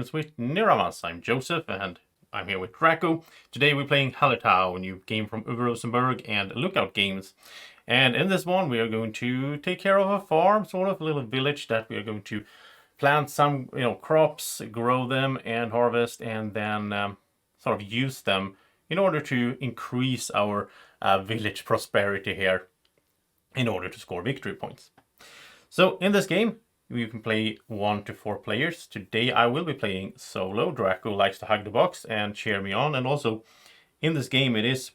Games with Niramas. I'm Joseph and I'm here with Draco. Today we're playing Hallertau, a new game from Uwe Rosenberg and Lookout Games. And in this one we are going to take care of a farm, sort of a little village that we are going to plant some crops, grow them and harvest, and then sort of use them in order to increase our village prosperity here in order to score victory points. So in this game, you can play 1 to 4 players. Today I will be playing solo. Draco likes to hug the box and cheer me on. And also, in this game it is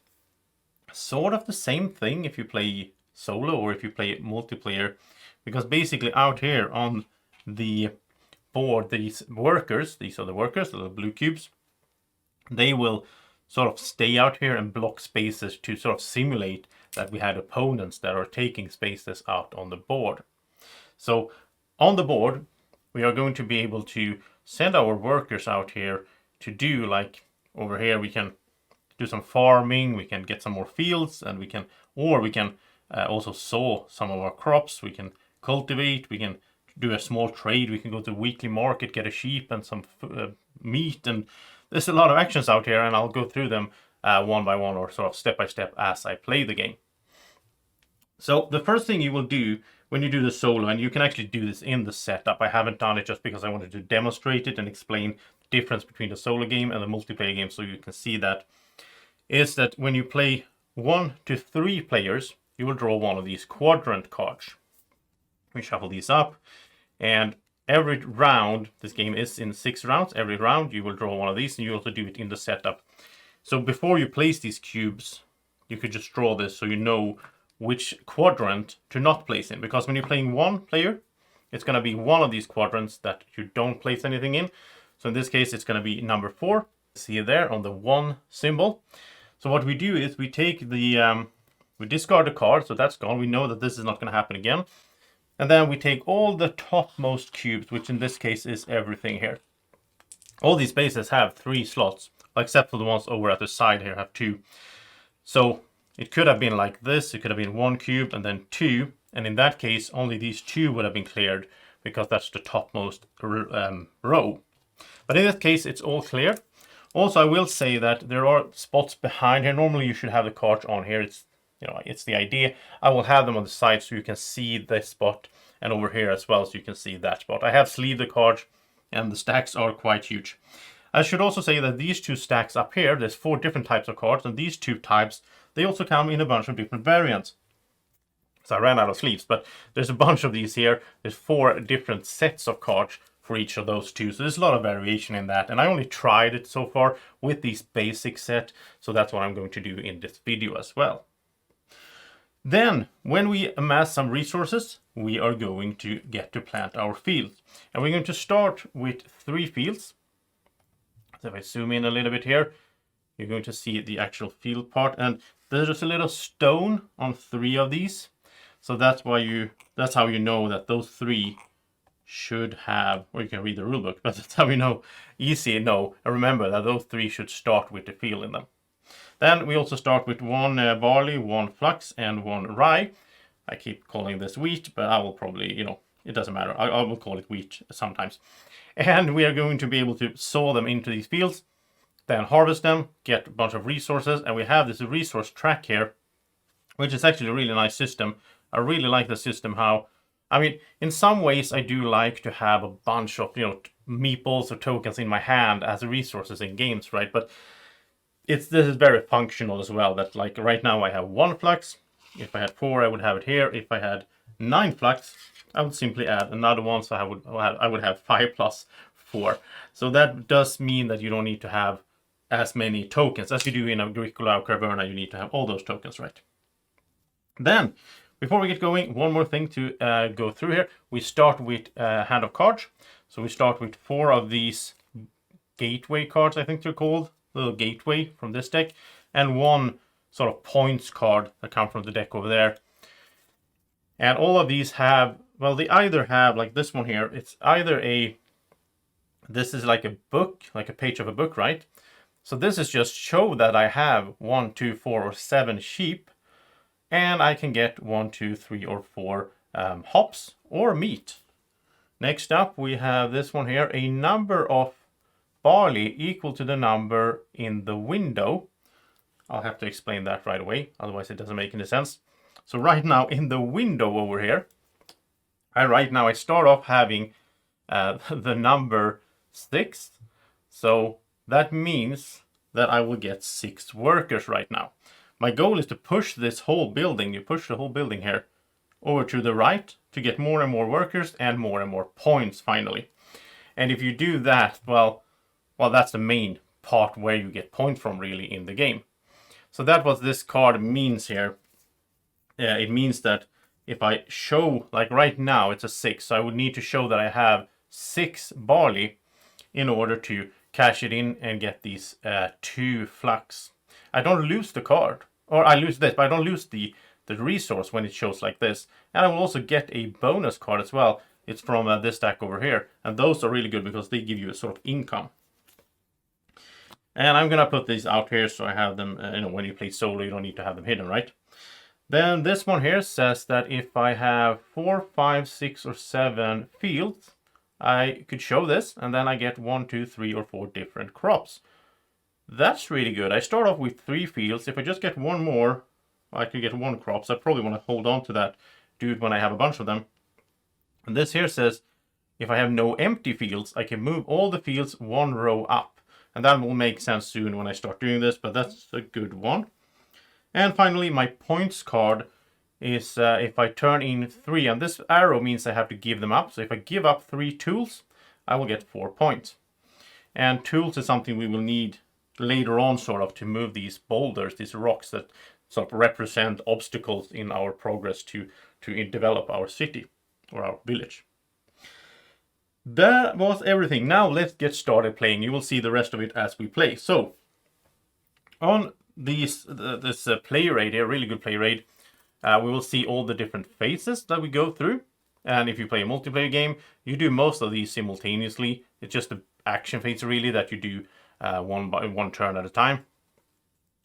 sort of the same thing if you play solo or if you play multiplayer. Because basically out here on the board, these are the workers, the little blue cubes, they will sort of stay out here and block spaces to sort of simulate that we had opponents that are taking spaces out on the board. So on the board, we are going to be able to send our workers out here to do, like over here, we can do some farming, we can get some more fields, and we can also sow some of our crops, we can cultivate, we can do a small trade, we can go to the weekly market, get a sheep and some meat, and there's a lot of actions out here, and I'll go through them one by one or sort of step by step as I play the game. So the first thing you will do when you do the solo, and you can actually do this in the setup, I haven't done it just because I wanted to demonstrate it and explain the difference between the solo game and the multiplayer game so you can see that, is that when you play 1 to 3 players, you will draw one of these quadrant cards. We shuffle these up, and every round, this game is in 6 rounds, every round you will draw one of these, and you also do it in the setup. So before you place these cubes, you could just draw this so you know which quadrant to not place in, because when you're playing 1 player, it's going to be one of these quadrants that you don't place anything in. So in this case, it's going to be number 4. See it there on the 1 symbol. So what we do is we take the we discard the card, so that's gone. We know that this is not going to happen again. And then we take all the topmost cubes, which in this case is everything here. All these spaces have 3 slots, except for the ones over at the side here have 2. So it could have been like this, it could have been 1 cube and then 2, and in that case only these 2 would have been cleared because that's the topmost row. But in this case it's all clear. Also I will say that there are spots behind here. Normally you should have the cards on here, it's the idea. I will have them on the side so you can see this spot, and over here as well so you can see that spot. I have sleeved the cards and the stacks are quite huge. I should also say that these 2 stacks up here, there's 4 different types of cards, and these 2 types, they also come in a bunch of different variants. So I ran out of sleeves, but there's a bunch of these here. There's 4 different sets of cards for each of those 2. So there's a lot of variation in that. And I only tried it so far with these basic set. So that's what I'm going to do in this video as well. Then, when we amass some resources, we are going to get to plant our fields. And we're going to start with 3 fields. So if I zoom in a little bit here, you're going to see the actual field part, and there's just a little stone on 3 of these. So that's how you know that those 3 should have, or you can read the rulebook, but that's how we know, and remember that those 3 should start with the field in them. Then we also start with 1 barley, 1 flax, and 1 rye. I keep calling this wheat, but I will probably, it doesn't matter. I will call it wheat sometimes. And we are going to be able to sow them into these fields, then harvest them, get a bunch of resources, and we have this resource track here, which is actually a really nice system. I really like the system in some ways I do like to have a bunch of, meeples or tokens in my hand as resources in games, right? But this is very functional as well, that like right now I have 1 flax. If I had 4, I would have it here. If I had 9 flax, I would simply add another one, so I would have 5 plus 4. So that does mean that you don't need to have as many tokens as you do in Agricola or Caverna. You need to have all those tokens, right? Then, before we get going, one more thing to go through here. We start with a hand of cards. So we start with 4 of these gateway cards, I think they're called, little gateway from this deck, and 1 sort of points card that come from the deck over there. And all of these have, well, they either have, like this one here, it's either this is like a book, like a page of a book, right? So this is just show that I have 1, 2, 4, or 7 sheep, and I can get 1, 2, 3, or 4 hops or meat. Next up, we have this one here, a number of barley equal to the number in the window. I'll have to explain that right away, otherwise it doesn't make any sense. So right now in the window over here, I start off having the number 6. So that means that I will get 6 workers right now. My goal is to push this whole building, you push the whole building here over to the right to get more and more workers and more points finally. And if you do that, well, that's the main part where you get points from really in the game. So that's what this card means here. It means that if I show, like right now it's a 6, so I would need to show that I have 6 barley in order to cash it in and get these 2 flux. I don't lose the card, or I lose this, but I don't lose the resource when it shows like this. And I will also get a bonus card as well. It's from this stack over here, and those are really good because they give you a sort of income. And I'm gonna put these out here so I have them, when you play solo you don't need to have them hidden, right? Then this one here says that if I have 4, 5, 6 or 7 fields, I could show this and then I get 1, 2, 3 or 4 different crops. That's really good. I start off with 3 fields. If I just get one more, I could get 1 crop. So I probably want to hold on to that dude when I have a bunch of them. And this here says if I have no empty fields, I can move all the fields 1 row up. And that will make sense soon when I start doing this, but that's a good one. And finally, my points card is if I turn in 3, and this arrow means I have to give them up. So if I give up 3 tools, I will get 4 points. And tools is something we will need later on sort of to move these boulders, these rocks that sort of represent obstacles in our progress to develop our city or our village. That was everything. Now let's get started playing. You will see the rest of it as we play. So on this play raid here, really good play raid, we will see all the different phases that we go through. And if you play a multiplayer game, you do most of these simultaneously. It's just the action phase really that you do one turn at a time.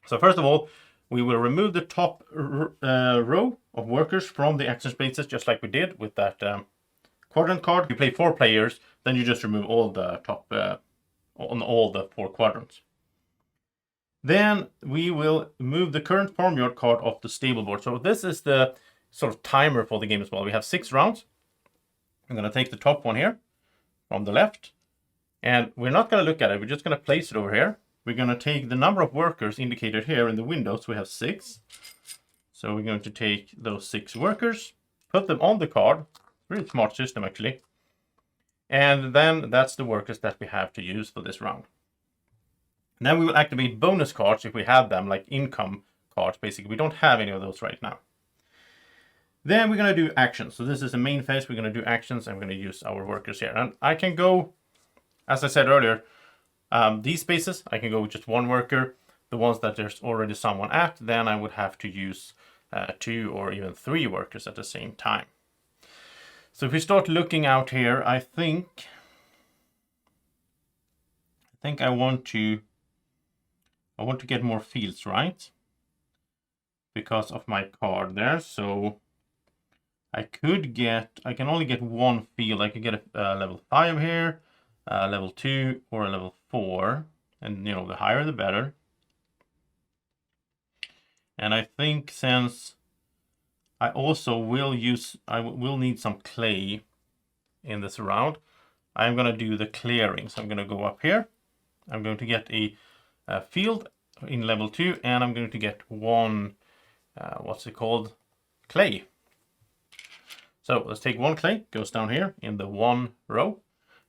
So first of all, we will remove the top row of workers from the action spaces, just like we did with that quadrant card. If you play 4 players, then you just remove all the top on all the 4 quadrants. Then we will move the current farmyard card off the stable board. So this is the sort of timer for the game as well. We have 6 rounds. I'm going to take the top one here from the left. And we're not going to look at it. We're just going to place it over here. We're going to take the number of workers indicated here in the window. So we have 6. So we're going to take those 6 workers, put them on the card. Really smart system, actually. And then that's the workers that we have to use for this round. Then we will activate bonus cards if we have them, like income cards, basically. We don't have any of those right now. Then we're going to do actions. So this is the main phase. We're going to do actions, and we're going to use our workers here. And I can go, as I said earlier, these spaces, I can go with just 1 worker. The ones that there's already someone at, then I would have to use 2 or even 3 workers at the same time. So if we start looking out here, I think I want to get more fields, right? Because of my card there. So I can only get 1 field. I could get a level 5 here, level 2 or a level 4. And the higher the better. And I think since I also will need some clay in this round, I'm going to do the clearing. So I'm going to go up here. I'm going to get a field in level 2, and I'm going to get 1, clay. So let's take 1 clay, goes down here in the 1 row,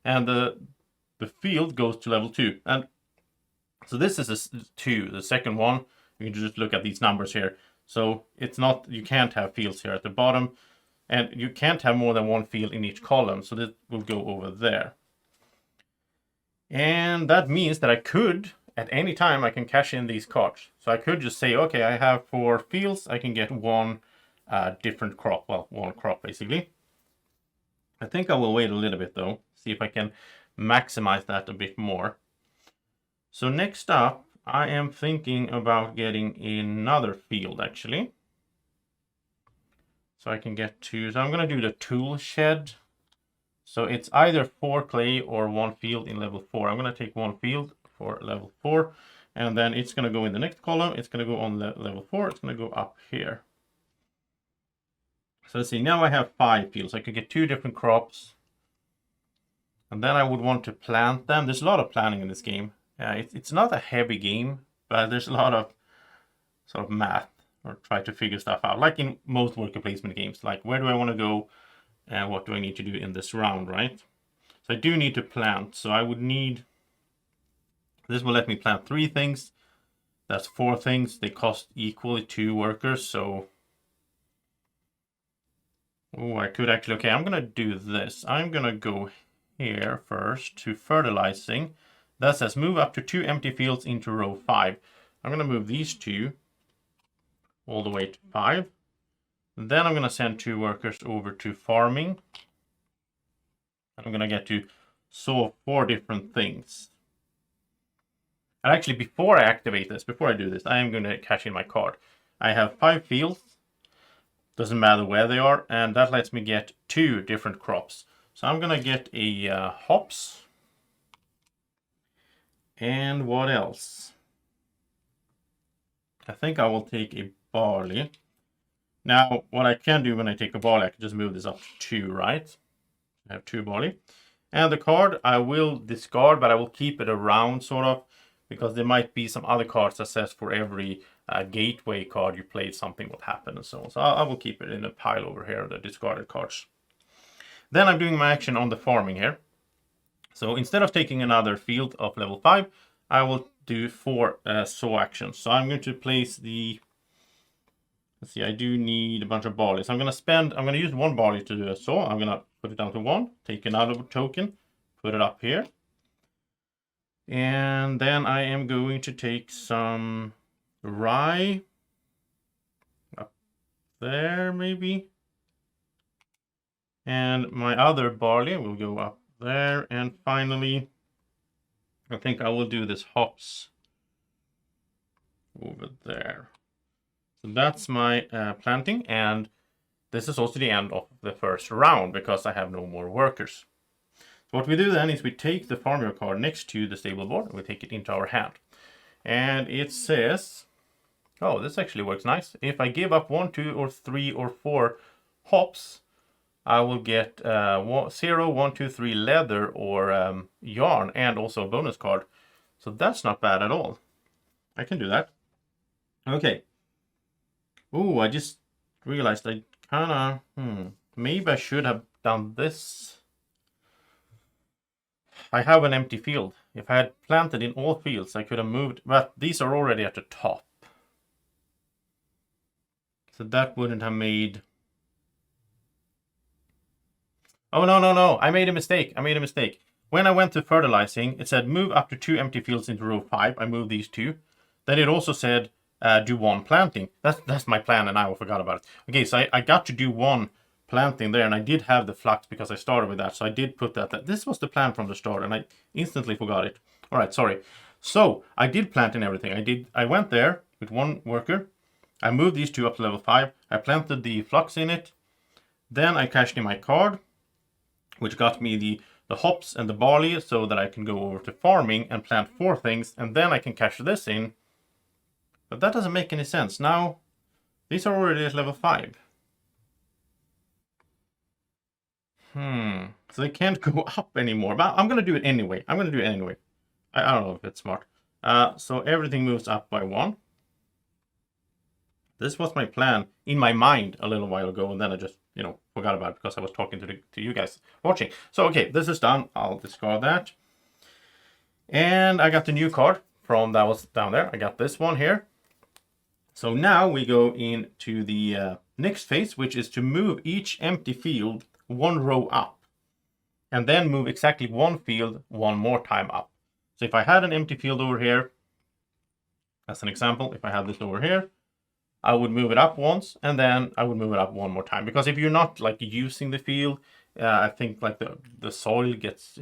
and the field goes to level 2. And so this is 2, the second one. You can just look at these numbers here. So it's not, you can't have fields here at the bottom, and you can't have more than 1 field in each column. So this will go over there. And that means that I could, at any time, I can cash in these cards. So I could just say, okay, I have 4 fields. I can get 1 different crop. Well, 1 crop, basically. I think I will wait a little bit, though. See if I can maximize that a bit more. So next up, I am thinking about getting another field, actually. So I can get 2. So I'm going to do the tool shed. So it's either 4 clay or 1 field in level 4. I'm going to take 1 field for level 4. And then it's going to go in the next column. It's going to go on level 4. It's going to go up here. So let's see. Now I have 5 fields. I could get 2 different crops. And then I would want to plant them. There's a lot of planning in this game. It's not a heavy game, but there's a lot of sort of math or try to figure stuff out. Like in most worker placement games. Like where do I want to go? And what do I need to do in this round, right? So I do need to plant. So I would need... This will let me plant 3 things. That's 4 things. They cost equally 2 workers. So... Oh, I could actually... Okay, I'm going to do this. I'm going to go here first to fertilizing. That says move up to 2 empty fields into row 5. I'm going to move these 2 all the way to 5. Then I'm going to send 2 workers over to farming. And I'm going to get to sow 4 different things. And actually, before I activate this, before I do this, I am going to cash in my card. I have 5 fields. Doesn't matter where they are. And that lets me get 2 different crops. So I'm going to get a hops. And what else? I think I will take a barley. Now, what I can do when I take a barley, I can just move this up to 2, right? I have 2 barley. And the card I will discard, but I will keep it around, sort of, because there might be some other cards that says for every gateway card you played, something will happen and so on. So I will keep it in a pile over here, the discarded cards. Then I'm doing my action on the farming here. So instead of taking another field of level 5, I will do 4 sow actions. So I'm going to place the... Let's see, I do need a bunch of barley. So I'm going to use 1 barley to do a sow. I'm going to put it down to 1, take another token, put it up here. And then I am going to take some rye up there, maybe. And my other barley will go up there. And finally, I think I will do this hops over there. So that's my planting. And this is also the end of the first round because I have no more workers. So what we do then is we take the farmer card next to the stable board and we take it into our hand. And it says, oh, this actually works nice. If I give up 1, 2, or 3, or 4 hops, I will get 0, 1, 2, 3 leather or yarn and also a bonus card. So that's not bad at all. I can do that. Okay. Oh, I just realized I kind of... maybe I should have done this. I have an empty field. If I had planted in all fields, I could have moved... But these are already at the top. So that wouldn't have made... Oh, no. I made a mistake. When I went to fertilizing, it said move up to 2 empty fields into row 5. I moved these 2. Then it also said do 1 planting. That's my plan and I forgot about it. Okay, so I got to do 1 planting there, and I did have the flux because I started with that. So I did put that. This was the plan from the start, and I instantly forgot it. All right, sorry. So I did plant and everything. I went there with 1 worker. I moved these 2 up to level 5. I planted the flux in it. Then I cashed in my card, which got me the hops and the barley so that I can go over to farming and plant 4 things. And then I can cash this in. But that doesn't make any sense. Now, these are already at level 5. So they can't go up anymore. But I'm going to do it anyway. I don't know if it's smart. So everything moves up by 1. This was my plan in my mind a little while ago. And then I just, forgot about it because I was talking to you guys watching. So, okay, this is done. I'll discard that. And I got the new card from that was down there. I got this one here. So now we go into the next phase, which is to move each empty field 1 row up. And then move exactly 1 field 1 more time up. So if I had an empty field over here, as an example, if I had this over here, I would move it up once, and then I would move it up 1 more time. Because if you're not like using the field, I think like the soil gets,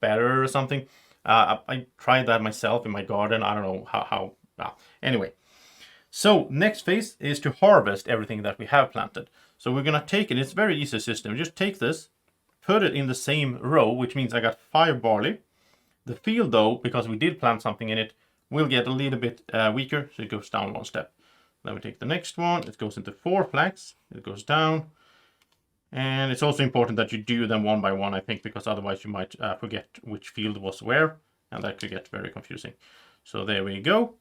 better or something. I tried that myself in my garden. I don't know how. Anyway. So next phase is to harvest everything that we have planted. So we're going to take it. It's a very easy system. Just take this put it in the same row, which means I got 5 barley. The field though, because we did plant something in it, will get a little bit weaker, so it goes down 1 step. Then we take the next one, it goes into 4 flax, it goes down. And it's also important that you do them one by one, I think, because otherwise you might forget which field was where, and that could get very confusing. So there we go.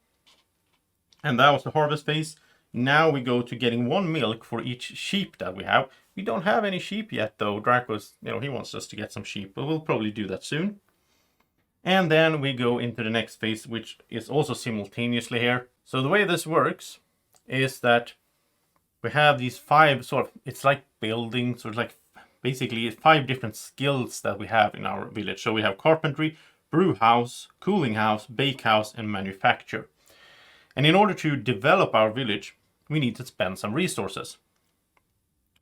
And that was the harvest phase. Now we go to getting 1 milk for each sheep that we have. We don't have any sheep yet though. Draco's, he wants us to get some sheep, but we'll probably do that soon. And then we go into the next phase, which is also simultaneously here. So the way this works is that we have these 5 it's like buildings, or like basically 5 different skills that we have in our village. So we have carpentry, brew house, cooling house, bake house, and manufacture. And in order to develop our village, we need to spend some resources.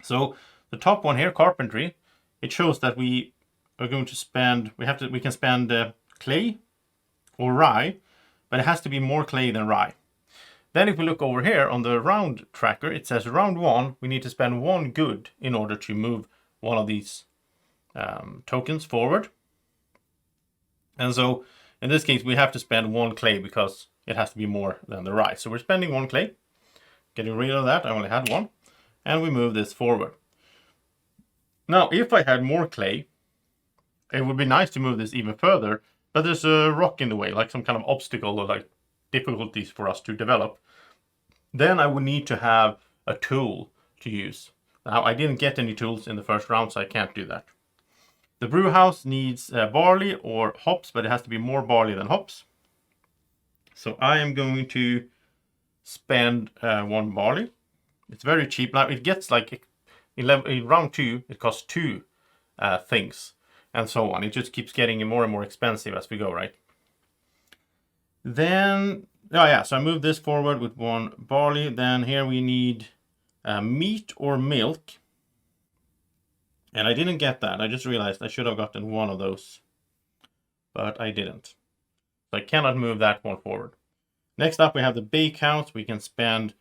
So the top one here, carpentry, it shows that we are going to spend, we can spend clay or rye, but it has to be more clay than rye. Then if we look over here on the round tracker, it says round 1, we need to spend 1 good in order to move one of these tokens forward. And so in this case, we have to spend 1 clay because it has to be more than the rye. So we're spending 1 clay, getting rid of that. I only had 1, and we move this forward. Now, if I had more clay, it would be nice to move this even further, but there's a rock in the way, like some kind of obstacle or like difficulties for us to develop. Then I would need to have a tool to use. Now, I didn't get any tools in the first round, so I can't do that. The brew house needs barley or hops, but it has to be more barley than hops. So I am going to spend 1 barley. It's very cheap. Now it gets like in round 2, it costs 2 things, and so on. It just keeps getting more and more expensive as we go, right? Then, so I move this forward with 1 barley. Then here we need meat or milk. And I didn't get that. I just realized I should have gotten 1 of those, but I didn't. So I cannot move that one forward. Next up, we have the bake house. We can spend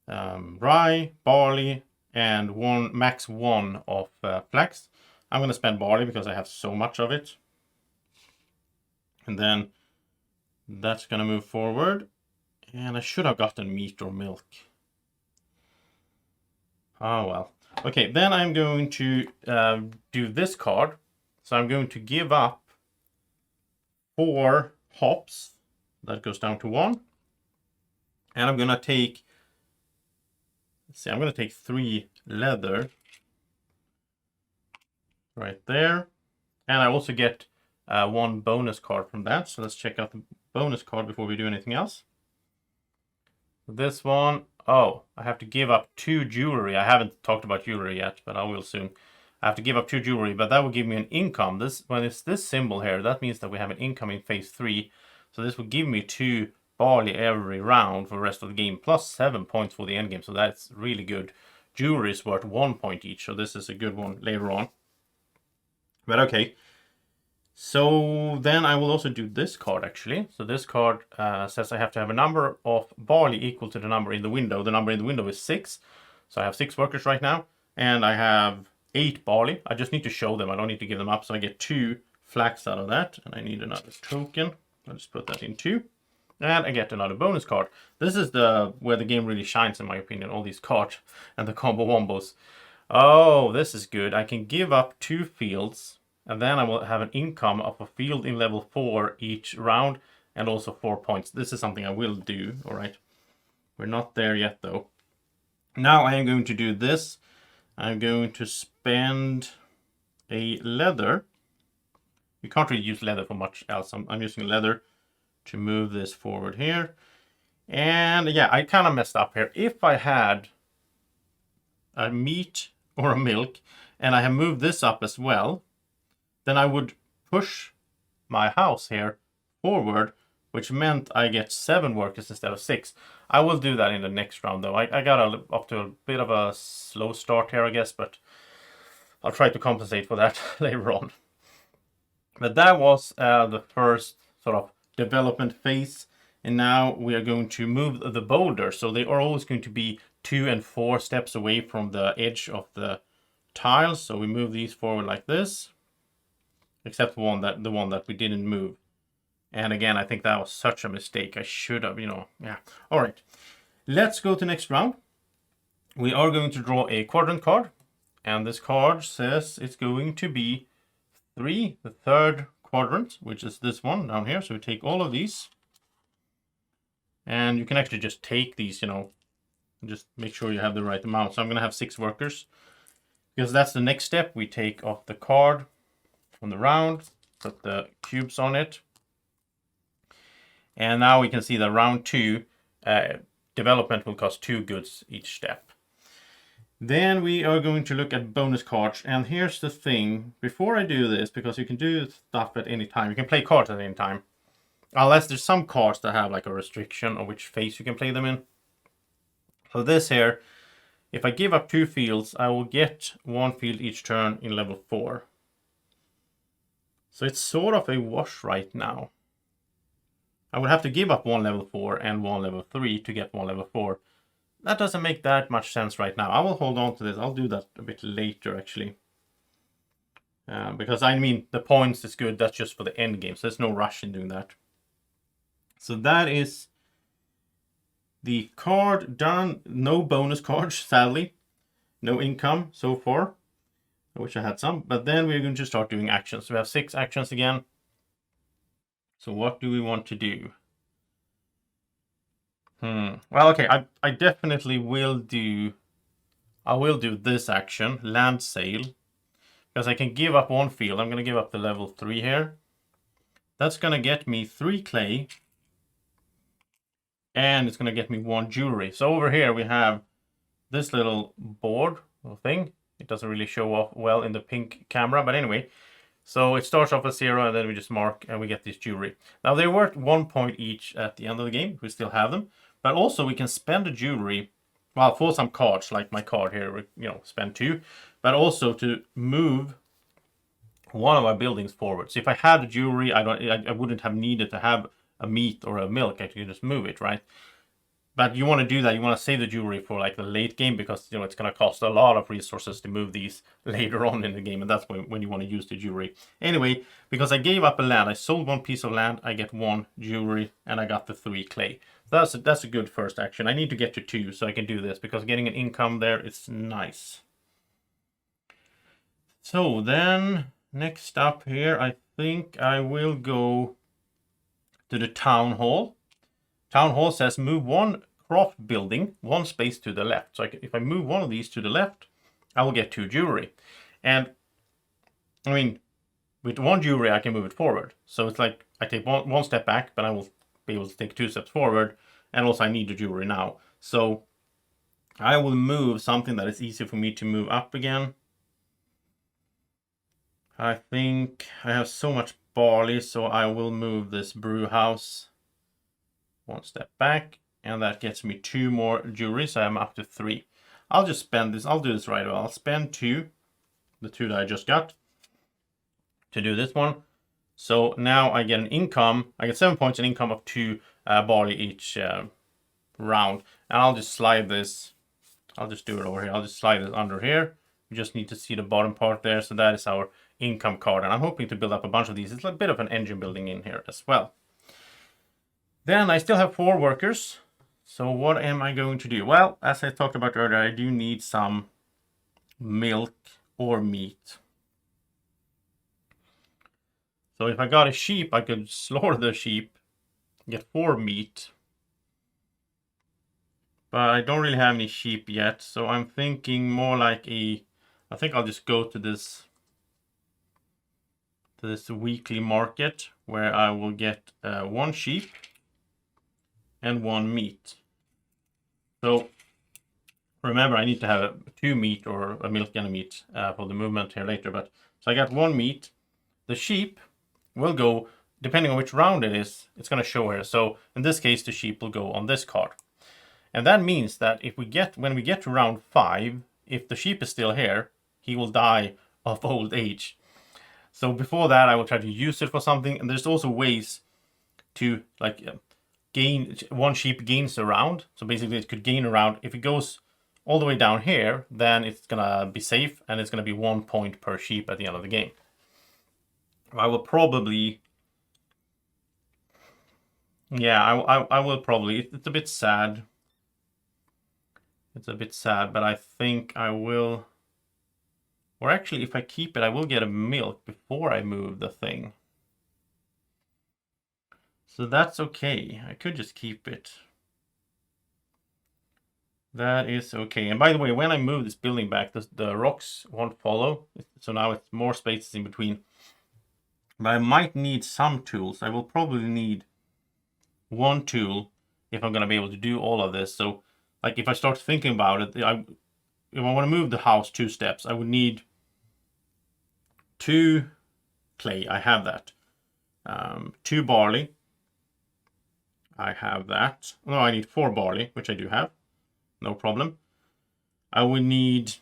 rye, barley, and max 1 of flax. I'm going to spend barley because I have so much of it. And then that's going to move forward. And I should have gotten meat or milk. Oh well. Okay, then I'm going to do this card. So I'm going to give up 4 hops. That goes down to 1. And I'm going to take, I'm going to take 3 leather. Right there. And I also get 1 bonus card from that. So let's check out the bonus card before we do anything else. This one, I have to give up 2 jewelry. I haven't talked about jewelry yet, but I will soon. I have to give up 2 jewelry, but that will give me an income. When it's this symbol here, that means that we have an income in phase 3. So this will give me 2 barley every round for the rest of the game, plus 7 points for the end game. So that's really good. Jewelry is worth 1 point each, so this is a good one later on. But okay. So then I will also do this card actually. So this card says I have to have a number of barley equal to the number in the window. The number in the window is 6. So I have 6 workers right now. And I have 8 barley. I just need to show them. I don't need to give them up. So I get 2 flax out of that. And I need another token. I'll just put that in 2. And I get another bonus card. This is where the game really shines in my opinion. All these cards and the combo wombos. Oh, this is good. I can give up 2 fields. And then I will have an income of a field in level 4 each round. And also 4 points. This is something I will do. Alright. We're not there yet though. Now I am going to do this. I'm going to spend a leather. You can't really use leather for much else. I'm using leather to move this forward here. And yeah, I kind of messed up here. If I had a meat or a milk and I have moved this up as well, then I would push my house here forward, which meant I get 7 workers instead of 6. I will do that in the next round though. I got up to a bit of a slow start here, I guess, but I'll try to compensate for that later on. But that was the first sort of development phase. And now we are going to move the boulder. So they are always going to be 2 and 4 steps away from the edge of the tiles, so we move these forward like this, except the one that we didn't move. And again, I think that was such a mistake. I should have, yeah. All right, let's go to next round. We are going to draw a quadrant card, and this card says it's going to be 3, the third quadrant, which is this one down here. So we take all of these, and you can actually just take these, just make sure you have the right amount. So I'm going to have 6 workers, because that's the next step. We take off the card from the round, put the cubes on it, and now we can see that round 2 development will cost 2 goods each step. Then we are going to look at bonus cards, and here's the thing. Before I do this, because you can do stuff at any time, you can play cards at any time, unless there's some cards that have like a restriction of which phase you can play them in. So this here, if I give up 2 fields, I will get 1 field each turn in level 4. So it's sort of a wash right now. I would have to give up 1 level 4 and 1 level 3 to get 1 level 4. That doesn't make that much sense right now. I will hold on to this. I'll do that a bit later, actually. Because, I mean, the points is good. That's just for the end game. So there's no rush in doing that. So that is the card done. No bonus cards, sadly. No income so far. I wish I had some. But then we're going to start doing actions. So we have 6 actions again. So what do we want to do? Well, okay, I definitely will do... I will do this action, land sale. Because I can give up 1 field. I'm going to give up the level 3 here. That's going to get me 3 clay. And it's going to get me 1 jewelry. So over here we have this little board thing. It doesn't really show off well in the pink camera. But anyway, so it starts off at 0 and then we just mark and we get this jewelry. Now they're worth 1 point each at the end of the game. We still have them. But also we can spend the jewelry, well, for some cards, like my card here, spend 2. But also to move one of our buildings forward. So if I had the jewelry, I wouldn't have needed to have a meat or a milk. I could just move it, right? But you want to do that. You want to save the jewelry for like the late game, because it's going to cost a lot of resources to move these later on in the game, and that's when you want to use the jewelry. Anyway, because I gave up a land, I sold 1 piece of land, I get 1 jewelry, and I got the 3 clay. That's a good first action. I need to get to 2 so I can do this, because getting an income there is nice. So then next up here, I think I will go to the town hall. Town hall says move 1 craft building 1 space to the left. So if I move 1 of these to the left, I will get 2 jewelry. And I mean, with 1 jewelry, I can move it forward. So it's like I take one step back, but I will be able to take 2 steps forward. And also I need the jewelry now. So I will move something that is easy for me to move up again. I think I have so much barley, so I will move this brew house 1 step back, and that gets me 2 more jewelry, so I'm up to 3. I'll just spend this. I'll do this right away. I'll spend 2, the 2 that I just got, to do this one. So now I get an income. I get 7 points, an income of 2 barley each round. And I'll just slide this. I'll just do it over here. I'll just slide it under here. You just need to see the bottom part there. So that is our income card. And I'm hoping to build up a bunch of these. It's a bit of an engine building in here as well. Then I still have 4 workers. So what am I going to do? Well, as I talked about earlier, I do need some milk or meat. So if I got a sheep, I could slaughter the sheep, get 4 meat. But I don't really have any sheep yet, so I'm thinking more like I think I'll just go to this weekly market where I will get 1 sheep and 1 meat. So remember, I need to have 2 meat or a milk and a meat for the movement here later. But so I got 1 meat. The sheep will go, depending on which round it is, it's going to show here. So in this case, the sheep will go on this card. And that means that when we get to round 5, if the sheep is still here, he will die of old age. So before that, I will try to use it for something. And there's also ways to gain 1 sheep gains a round. So basically it could gain a round. If it goes all the way down here, then it's gonna be safe and it's gonna be 1 point per sheep at the end of the game. I will probably, yeah, I will probably, it's a bit sad. It's a bit sad, but I think I will, or actually if I keep it, I will get a milk before I move the thing. So that's okay. I could just keep it. That is okay. And by the way, when I move this building back, the rocks won't follow. So now it's more spaces in between. But I might need some tools. I will probably need 1 tool if I'm going to be able to do all of this. So like if I start thinking about it, if I want to move the house 2 steps, I would need 2 clay. I have that. 2 barley. I have that. No, I need 4 barley, which I do have. No problem. I would need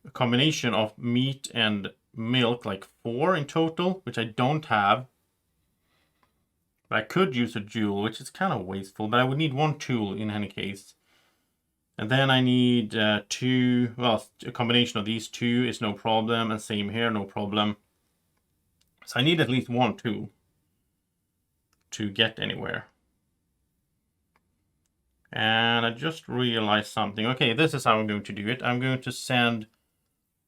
a combination of meat and milk, like 4 in total, which I don't have. But I could use a jewel, which is kind of wasteful, but I would need 1 tool in any case. And then I need 2, well, a combination of these 2 is no problem, and same here, no problem. So I need at least 1 tool to get anywhere. And I just realized something. Okay, this is how I'm going to do it. I'm going to send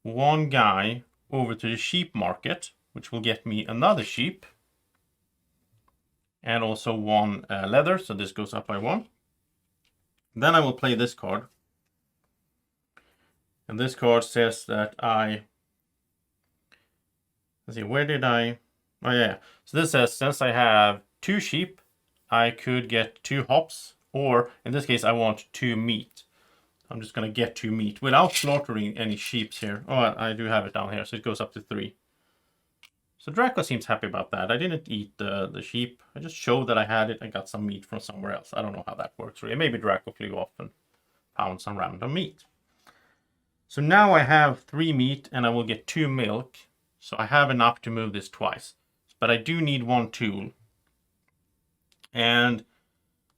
1 guy over to the sheep market, which will get me another sheep. And also 1 leather, so this goes up by 1. Then I will play this card. And this card says that let's see, where did I... Oh yeah, so this says since I have 2 sheep, I could get 2 hops, or in this case I want 2 meat. I'm just gonna get 2 meat without slaughtering any sheep here. Oh, I do have it down here, so it goes up to 3. So Draco seems happy about that. I didn't eat the sheep. I just showed that I had it. I got some meat from somewhere else. I don't know how that works really. Maybe Draco flew off and found some random meat. So now I have 3 meat and I will get 2 milk. So I have enough to move this twice. But I do need 1 tool. And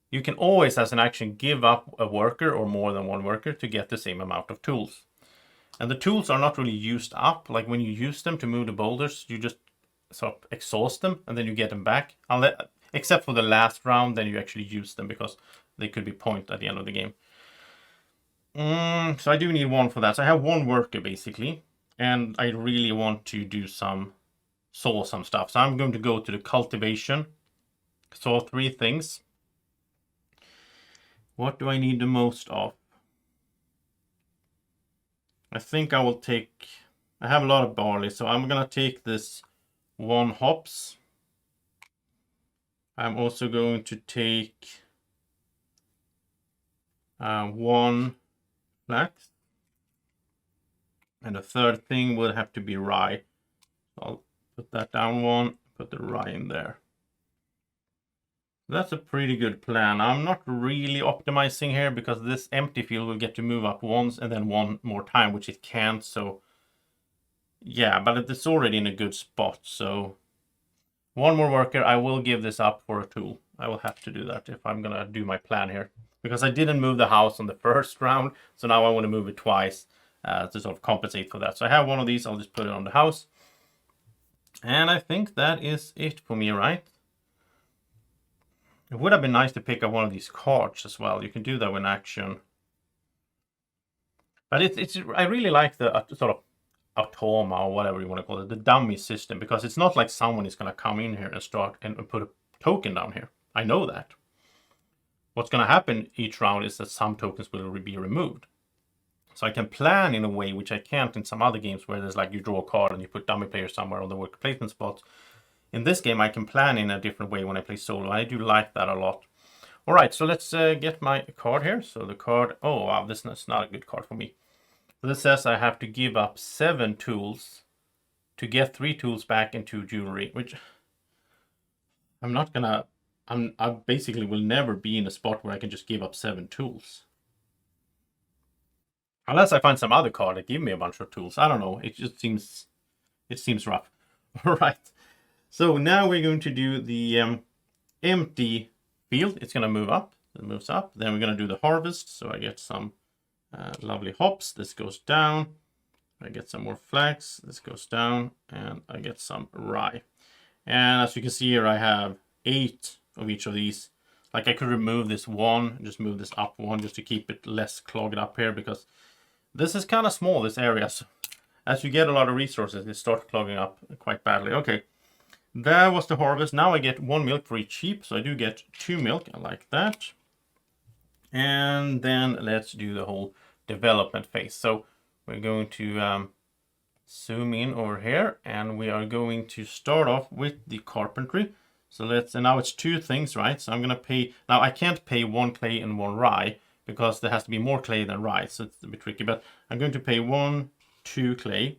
you can always, as an action, give up a worker or more than 1 worker to get the same amount of tools. And the tools are not really used up. Like when you use them to move the boulders, you just sort of exhaust them and then you get them back. Except for the last round, then you actually use them because they could be point at the end of the game. So I do need 1 for that. So I have 1 worker basically. And I really want to do some stuff. So I'm going to go to the cultivation. Saw 3 things. What do I need the most of? I think I will take... I have a lot of barley, so I'm gonna take this 1 hops. I'm also going to take 1 flax. And the third thing will have to be rye. I'll put that down 1, put the rye in there. That's a pretty good plan. I'm not really optimizing here because this empty field will get to move up once and then 1 more time, which it can't. So yeah, but it's already in a good spot. So 1 more worker. I will give this up for a tool. I will have to do that if I'm gonna do my plan here, because I didn't move the house on the first round. So now I want to move it twice to sort of compensate for that. So I have 1 of these. I'll just put it on the house. And I think that is it for me, right? It would have been nice to pick up 1 of these cards as well. You can do that with action. But I really like the sort of automa or whatever you want to call it, the dummy system, because it's not like someone is going to come in here and start and put a token down here. I know that. What's going to happen each round is that some tokens will be removed. So I can plan in a way which I can't in some other games where there's like you draw a card and you put dummy players somewhere on the worker placement spots. In this game, I can plan in a different way when I play solo. I do like that a lot. All right, so let's get my card here. So the card, oh wow, this is not a good card for me. So this says I have to give up 7 tools to get 3 tools back into jewelry, which I'm not gonna, I basically will never be in a spot where I can just give up 7 tools. Unless I find some other card that give me a bunch of tools. I don't know, it just seems, rough. All right. So now we're going to do the empty field. It's going to move up. It moves up. Then we're going to do the harvest. So I get some Lovely hops. This goes down. I get some more flax. This goes down, and I get some rye. And as you can see here, I have 8 of each of these. Like I could remove this one, just move this up one, just to keep it less clogged up here, because this is kind of small, this area. So as you get a lot of resources, it starts clogging up quite badly. Okay, that was the harvest. Now I get 1 milk for each sheep, so I do get 2 milk. I like that. And then let's do the whole development phase. So we're going to zoom in over here, and we are going to start off with the carpentry. So and now it's 2 things, right? So I'm gonna pay, now I can't pay 1 clay and 1 rye, because there has to be more clay than rye, so it's a bit tricky, but I'm going to pay 1, 2 clay.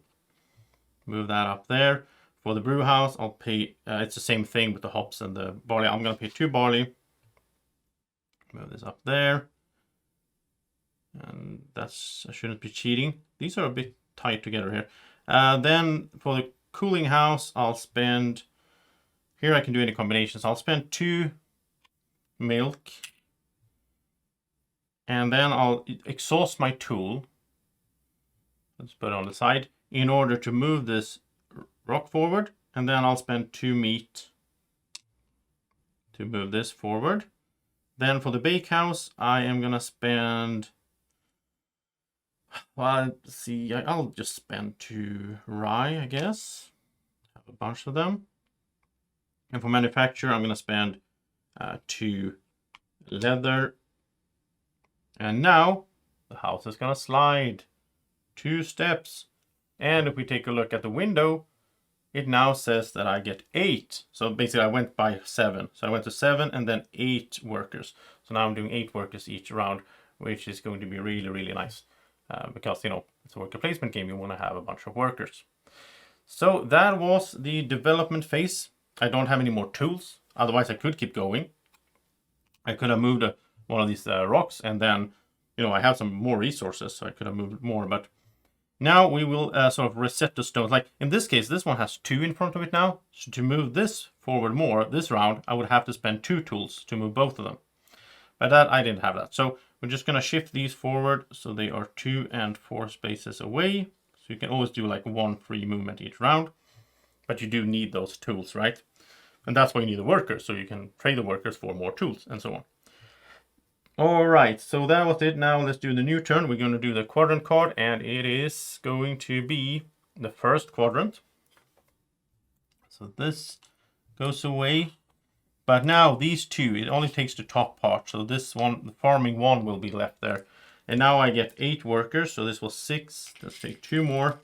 Move that up there. For the brew house, I'll pay, it's the same thing with the hops and the barley. I'm gonna pay 2 barley. Move this up there. And that's, I shouldn't be cheating. These are a bit tight together here. Then for the cooling house, I'll spend, here I can do any combinations. I'll spend 2 milk. And then I'll exhaust my tool. Let's put it on the side in order to move this rock forward. And then I'll spend 2 meat to move this forward. Then for the bakehouse, I am gonna spend, well, let's see, I'll just spend 2 rye, I guess. Have a bunch of them. And for manufacture, I'm gonna spend 2 leather. And now the house is gonna slide 2 steps. And if we take a look at the window, it now says that I get 8. So basically I went by 7. So I went to 7 and then 8 workers. So now I'm doing 8 workers each round, which is going to be really, really nice. Because, you know, it's a worker placement game, you want to have a bunch of workers. So that was the development phase. I don't have any more tools. Otherwise I could keep going. I could have moved one of these rocks, and then, you know, I have some more resources, so I could have moved more, but now we will sort of reset the stones. Like in this case, this one has 2 in front of it now. So to move this forward more this round, I would have to spend 2 tools to move both of them. But that I didn't have that. So we're just gonna shift these forward so they are 2 and 4 spaces away. So you can always do like 1 free movement each round, but you do need those tools, right? And that's why you need the workers, so you can trade the workers for more tools and so on. All right, so that was it. Now let's do the new turn. We're going to do the quadrant card, and it is going to be the first quadrant. So this goes away. But now these 2, it only takes the top part. So this one, the farming 1, will be left there. And now I get 8 workers. So this was 6. Let's take 2 more.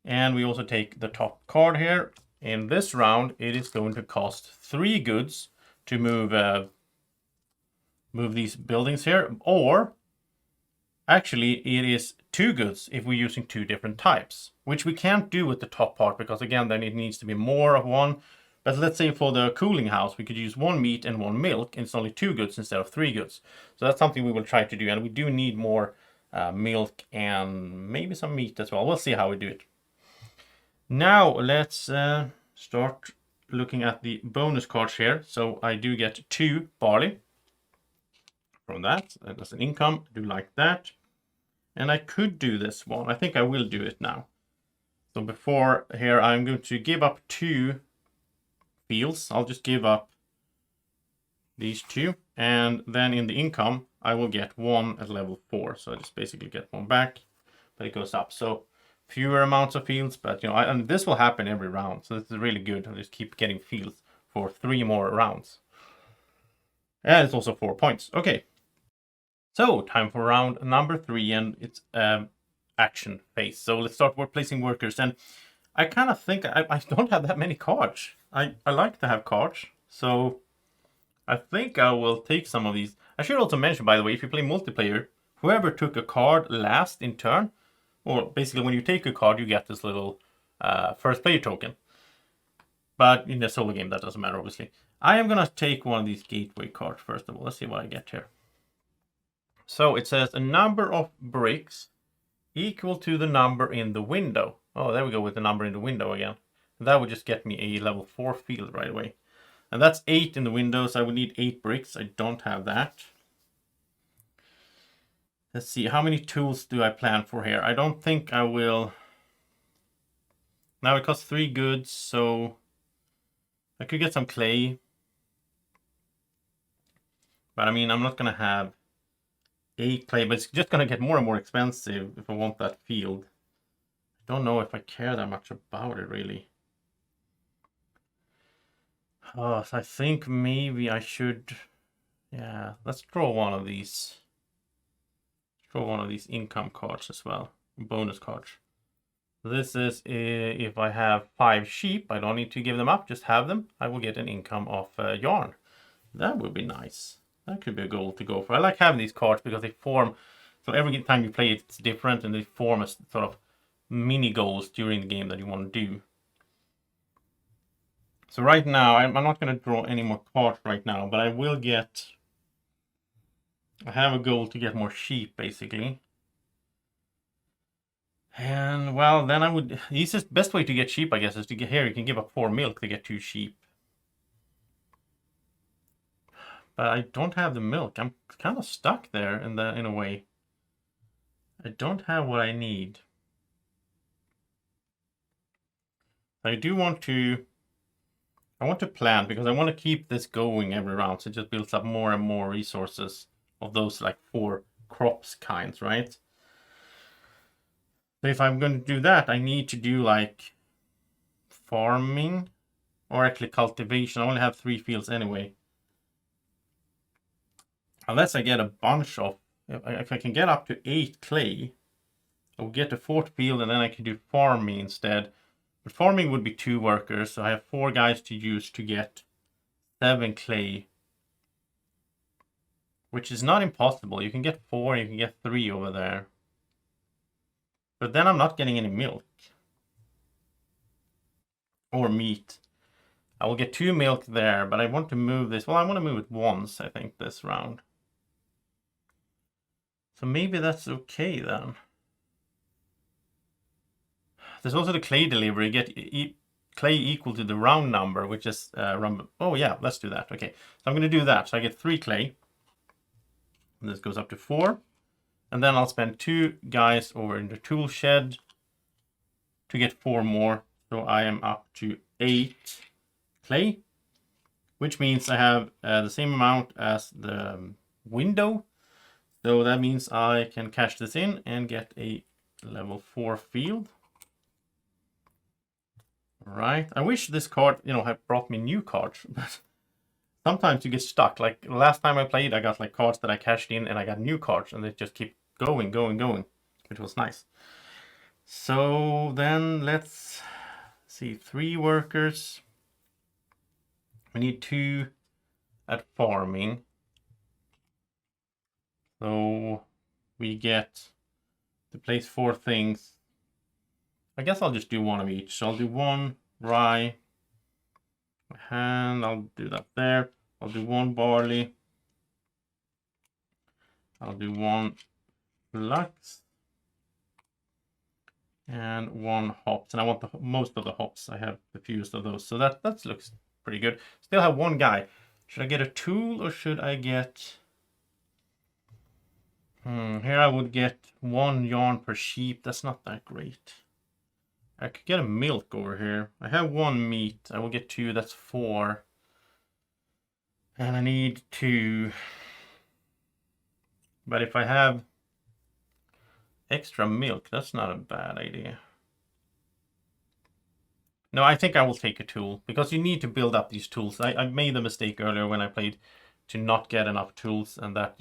And we also take the top card here. In this round, it is going to cost 3 goods to move these buildings here, or actually it is 2 goods if we're using 2 different types, which we can't do with the top part, because again then it needs to be more of one. But let's say for the cooling house we could use 1 meat and 1 milk, and it's only 2 goods instead of 3 goods. So that's something we will try to do, and we do need more milk and maybe some meat as well. We'll see how we do it. Now let's start looking at the bonus cards here. So I do get 2 barley from that. That's an income. I do like that. And I could do this one. I think I will do it now. So before here, I'm going to give up 2 fields. I'll just give up these 2. And then in the income, I will get 1 at level 4. So I just basically get 1 back, but it goes up. So fewer amounts of fields, but you know, and this will happen every round. So this is really good. I'll just keep getting fields for 3 more rounds. And it's also 4 points. Okay. So time for round number 3, and it's action phase. So let's start with placing workers. And I kind of think I don't have that many cards. I like to have cards. So I think I will take some of these. I should also mention, by the way, if you play multiplayer, whoever took a card last in turn, or basically when you take a card, you get this little first player token. But in the solo game, that doesn't matter, obviously. I am going to take one of these gateway cards first of all. Let's see what I get here. So it says a number of bricks equal to the number in the window. Oh, there we go with the number in the window again. That would just get me a level 4 field right away. And that's 8 in the window, so I would need 8 bricks. I don't have that. Let's see, how many tools do I plan for here? I don't think I will. Now it costs 3 goods, so I could get some clay. But I mean, I'm not gonna have 8 clay, but it's just gonna get more and more expensive if I want that field. I don't know if I care that much about it, really. Oh, so I think maybe I should... Yeah, let's draw one of these. Draw one of these income cards as well. Bonus cards. This is if I have 5 sheep, I don't need to give them up, just have them. I will get an income of yarn. That would be nice. That could be a goal to go for. I like having these cards because they form, so every time you play it, it's different, and they form as sort of mini goals during the game that you want to do. So right now, I'm not going to draw any more cards right now, but I will get... I have a goal to get more sheep, basically. And, well, then I would... The easiest, best way to get sheep, I guess, is to get here. You can give up 4 milk to get 2 sheep. But I don't have the milk. I'm kind of stuck there in a way. I don't have what I need. I do want to... I want to plan, because I want to keep this going every round, so it just builds up more and more resources of those like 4 crops kinds, right? So if I'm going to do that, I need to do like farming, or actually cultivation. I only have 3 fields anyway. Unless I get a bunch of... If I can get up to 8 clay, I'll get a 4th field, and then I can do farming instead. But farming would be 2 workers, so I have 4 guys to use to get 7 clay. Which is not impossible. You can get 4, you can get 3 over there. But then I'm not getting any milk. Or meat. I will get 2 milk there, but I want to move this. Well, I want to move it once, I think, this round. So maybe that's okay then. There's also the clay delivery. Get clay equal to the round number, which is oh yeah, let's do that. Okay, so I'm going to do that. So I get 3 clay. And this goes up to 4. And then I'll spend 2 guys over in the tool shed to get 4 more. So I am up to 8 clay, which means I have the same amount as the window. So that means I can cash this in and get a level 4 field. Right. I wish this card, had brought me new cards, but sometimes you get stuck. Like last time I played, I got like cards that I cashed in and I got new cards, and they just keep going, which was nice. So then let's see, 3 workers. We need 2 at farming. So we get to place 4 things. I guess I'll just do 1 of each. So I'll do 1 rye, and I'll do that there. I'll do 1 barley. I'll do 1 flax and 1 hops. And I want most of the hops. I have the fewest of those. So that looks pretty good. Still have 1 guy. Should I get a tool or should I get... Here I would get 1 yarn per sheep. That's not that great. I could get a milk over here. I have 1 meat. I will get 2. That's 4. And I need 2. But if I have extra milk, that's not a bad idea. No, I think I will take a tool, because you need to build up these tools. I made the mistake earlier when I played to not get enough tools, and that,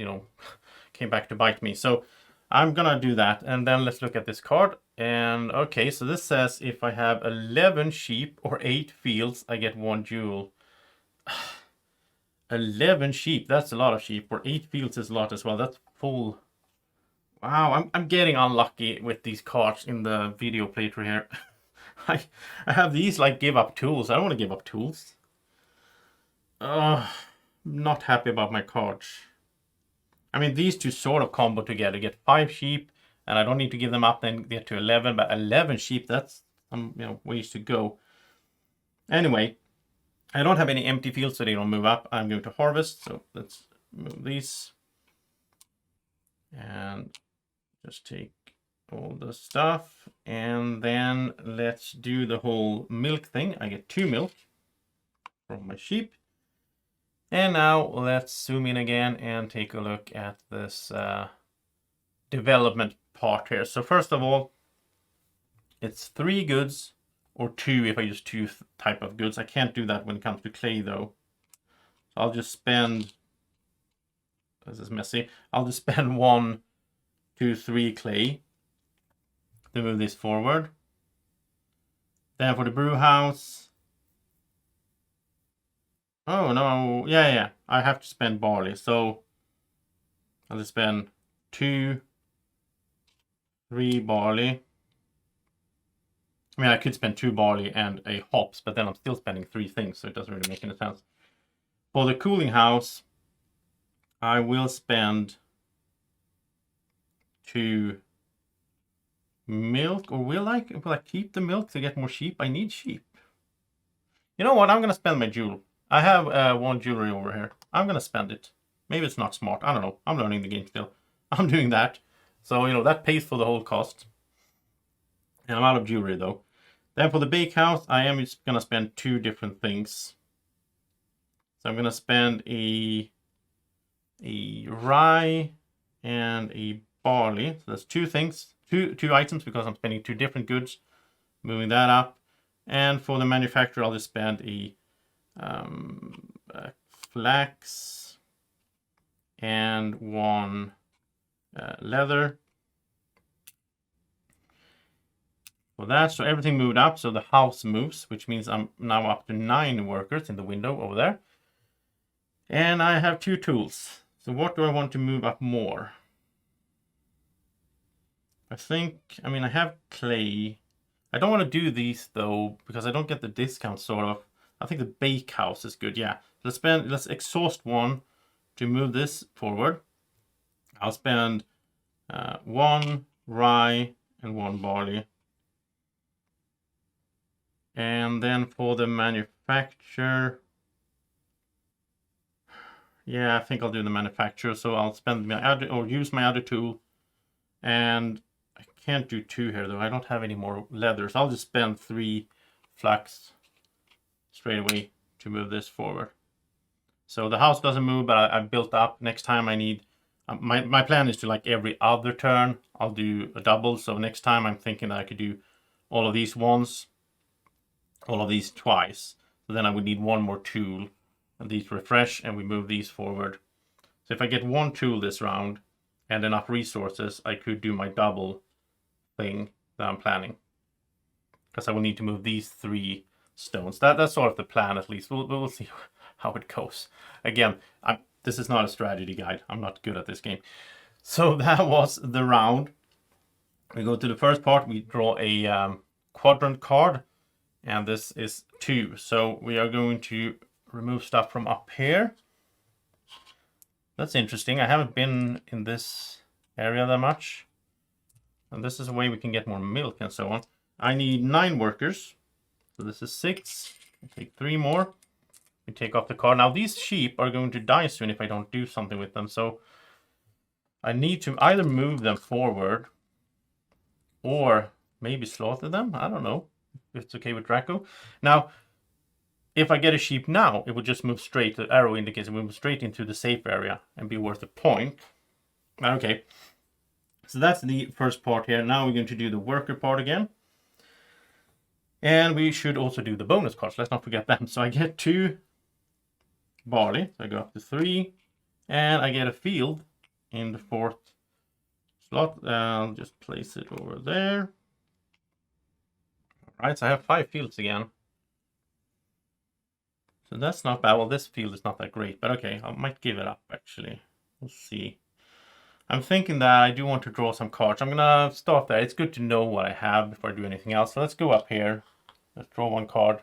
came back to bite me. So I'm gonna do that, and then let's look at this card. And okay, so this says if I have 11 sheep or 8 fields, I get 1 jewel. 11 sheep, that's a lot of sheep, or 8 fields is a lot as well. That's full. Wow, I'm getting unlucky with these cards in the video playthrough here. I have these like give up tools. I don't want to give up tools. Not happy about my cards. I mean, these 2 sort of combo together. Get 5 sheep, and I don't need to give them up, then get to 11. But 11 sheep, that's some ways to go. Anyway, I don't have any empty fields, so they don't move up. I'm going to harvest, so let's move these. And Just take all the stuff, and then let's do the whole milk thing. I get 2 milk from my sheep. And now let's zoom in again and take a look at this development part here. So first of all, it's 3 goods, or 2 if I use 2 type of goods. I can't do that when it comes to clay though. So I'll just spend, this is messy, I'll just spend 1, 2, 3 clay to move this forward. Then for the brew house, oh no, yeah, I have to spend barley, so I'll just spend 2, 3 barley. I mean, I could spend 2 barley and a hops, but then I'm still spending 3 things, so it doesn't really make any sense. For the cooling house, I will spend 2 milk, or will I keep the milk to get more sheep? I need sheep. You know what? I'm gonna spend my jewel. I have 1 jewelry over here. I'm gonna spend it. Maybe it's not smart. I don't know. I'm learning the game still. I'm doing that. So, you know, that pays for the whole cost. And I'm out of jewelry though. Then for the bakehouse, I am just gonna spend 2 different things. So I'm gonna spend a rye and a barley. So that's 2 things, two items, because I'm spending 2 different goods. Moving that up. And for the manufacturer, I'll just spend a flax and 1 leather. For that, so everything moved up, so the house moves, which means I'm now up to 9 workers in the window over there. And I have 2 tools. So what do I want to move up more? I mean, I have clay. I don't want to do these though, because I don't get the discount sort of. I think the bakehouse is good, yeah. Let's exhaust 1 to move this forward. I'll spend 1 rye and 1 barley. And then for the manufacturer, yeah, I think I'll do the manufacturer. So I'll spend my other, or use my other tool. And I can't do 2 here though. I don't have any more leather. So I'll just spend 3 flax straight away to move this forward. So the house doesn't move, but I built up. Next time I need, my plan is to, like, every other turn, I'll do a double. So next time I'm thinking that I could do all of these once, all of these twice. So then I would need 1 more tool, and these refresh, and we move these forward. So if I get 1 tool this round and enough resources, I could do my double thing that I'm planning, because I will need to move these 3 stones. That's sort of the plan, at least. We'll see how it goes. Again, this is not a strategy guide. I'm not good at this game. So that was the round. We go to the first part. We draw a quadrant card, and this is 2. So we are going to remove stuff from up here. That's interesting. I haven't been in this area that much. And this is a way we can get more milk and so on. I need 9 workers. So this is 6. I take 3 more. We take off the card. Now these sheep are going to die soon if I don't do something with them. So I need to either move them forward or maybe slaughter them. I don't know if it's okay with Draco. Now, if I get a sheep now, it will just move straight. The arrow indicates it will move straight into the safe area and be worth a point. Okay. So that's the first part here. Now we're going to do the worker part again. And we should also do the bonus cards. Let's not forget them. So I get 2 barley. So I go up to 3. And I get a field in the 4th slot. I'll just place it over there. All right, so I have 5 fields again. So that's not bad. Well, this field is not that great, but okay, I might give it up actually. We'll see. I'm thinking that I do want to draw some cards. I'm gonna start there. It's good to know what I have before I do anything else. So let's go up here. Let's draw 1 card.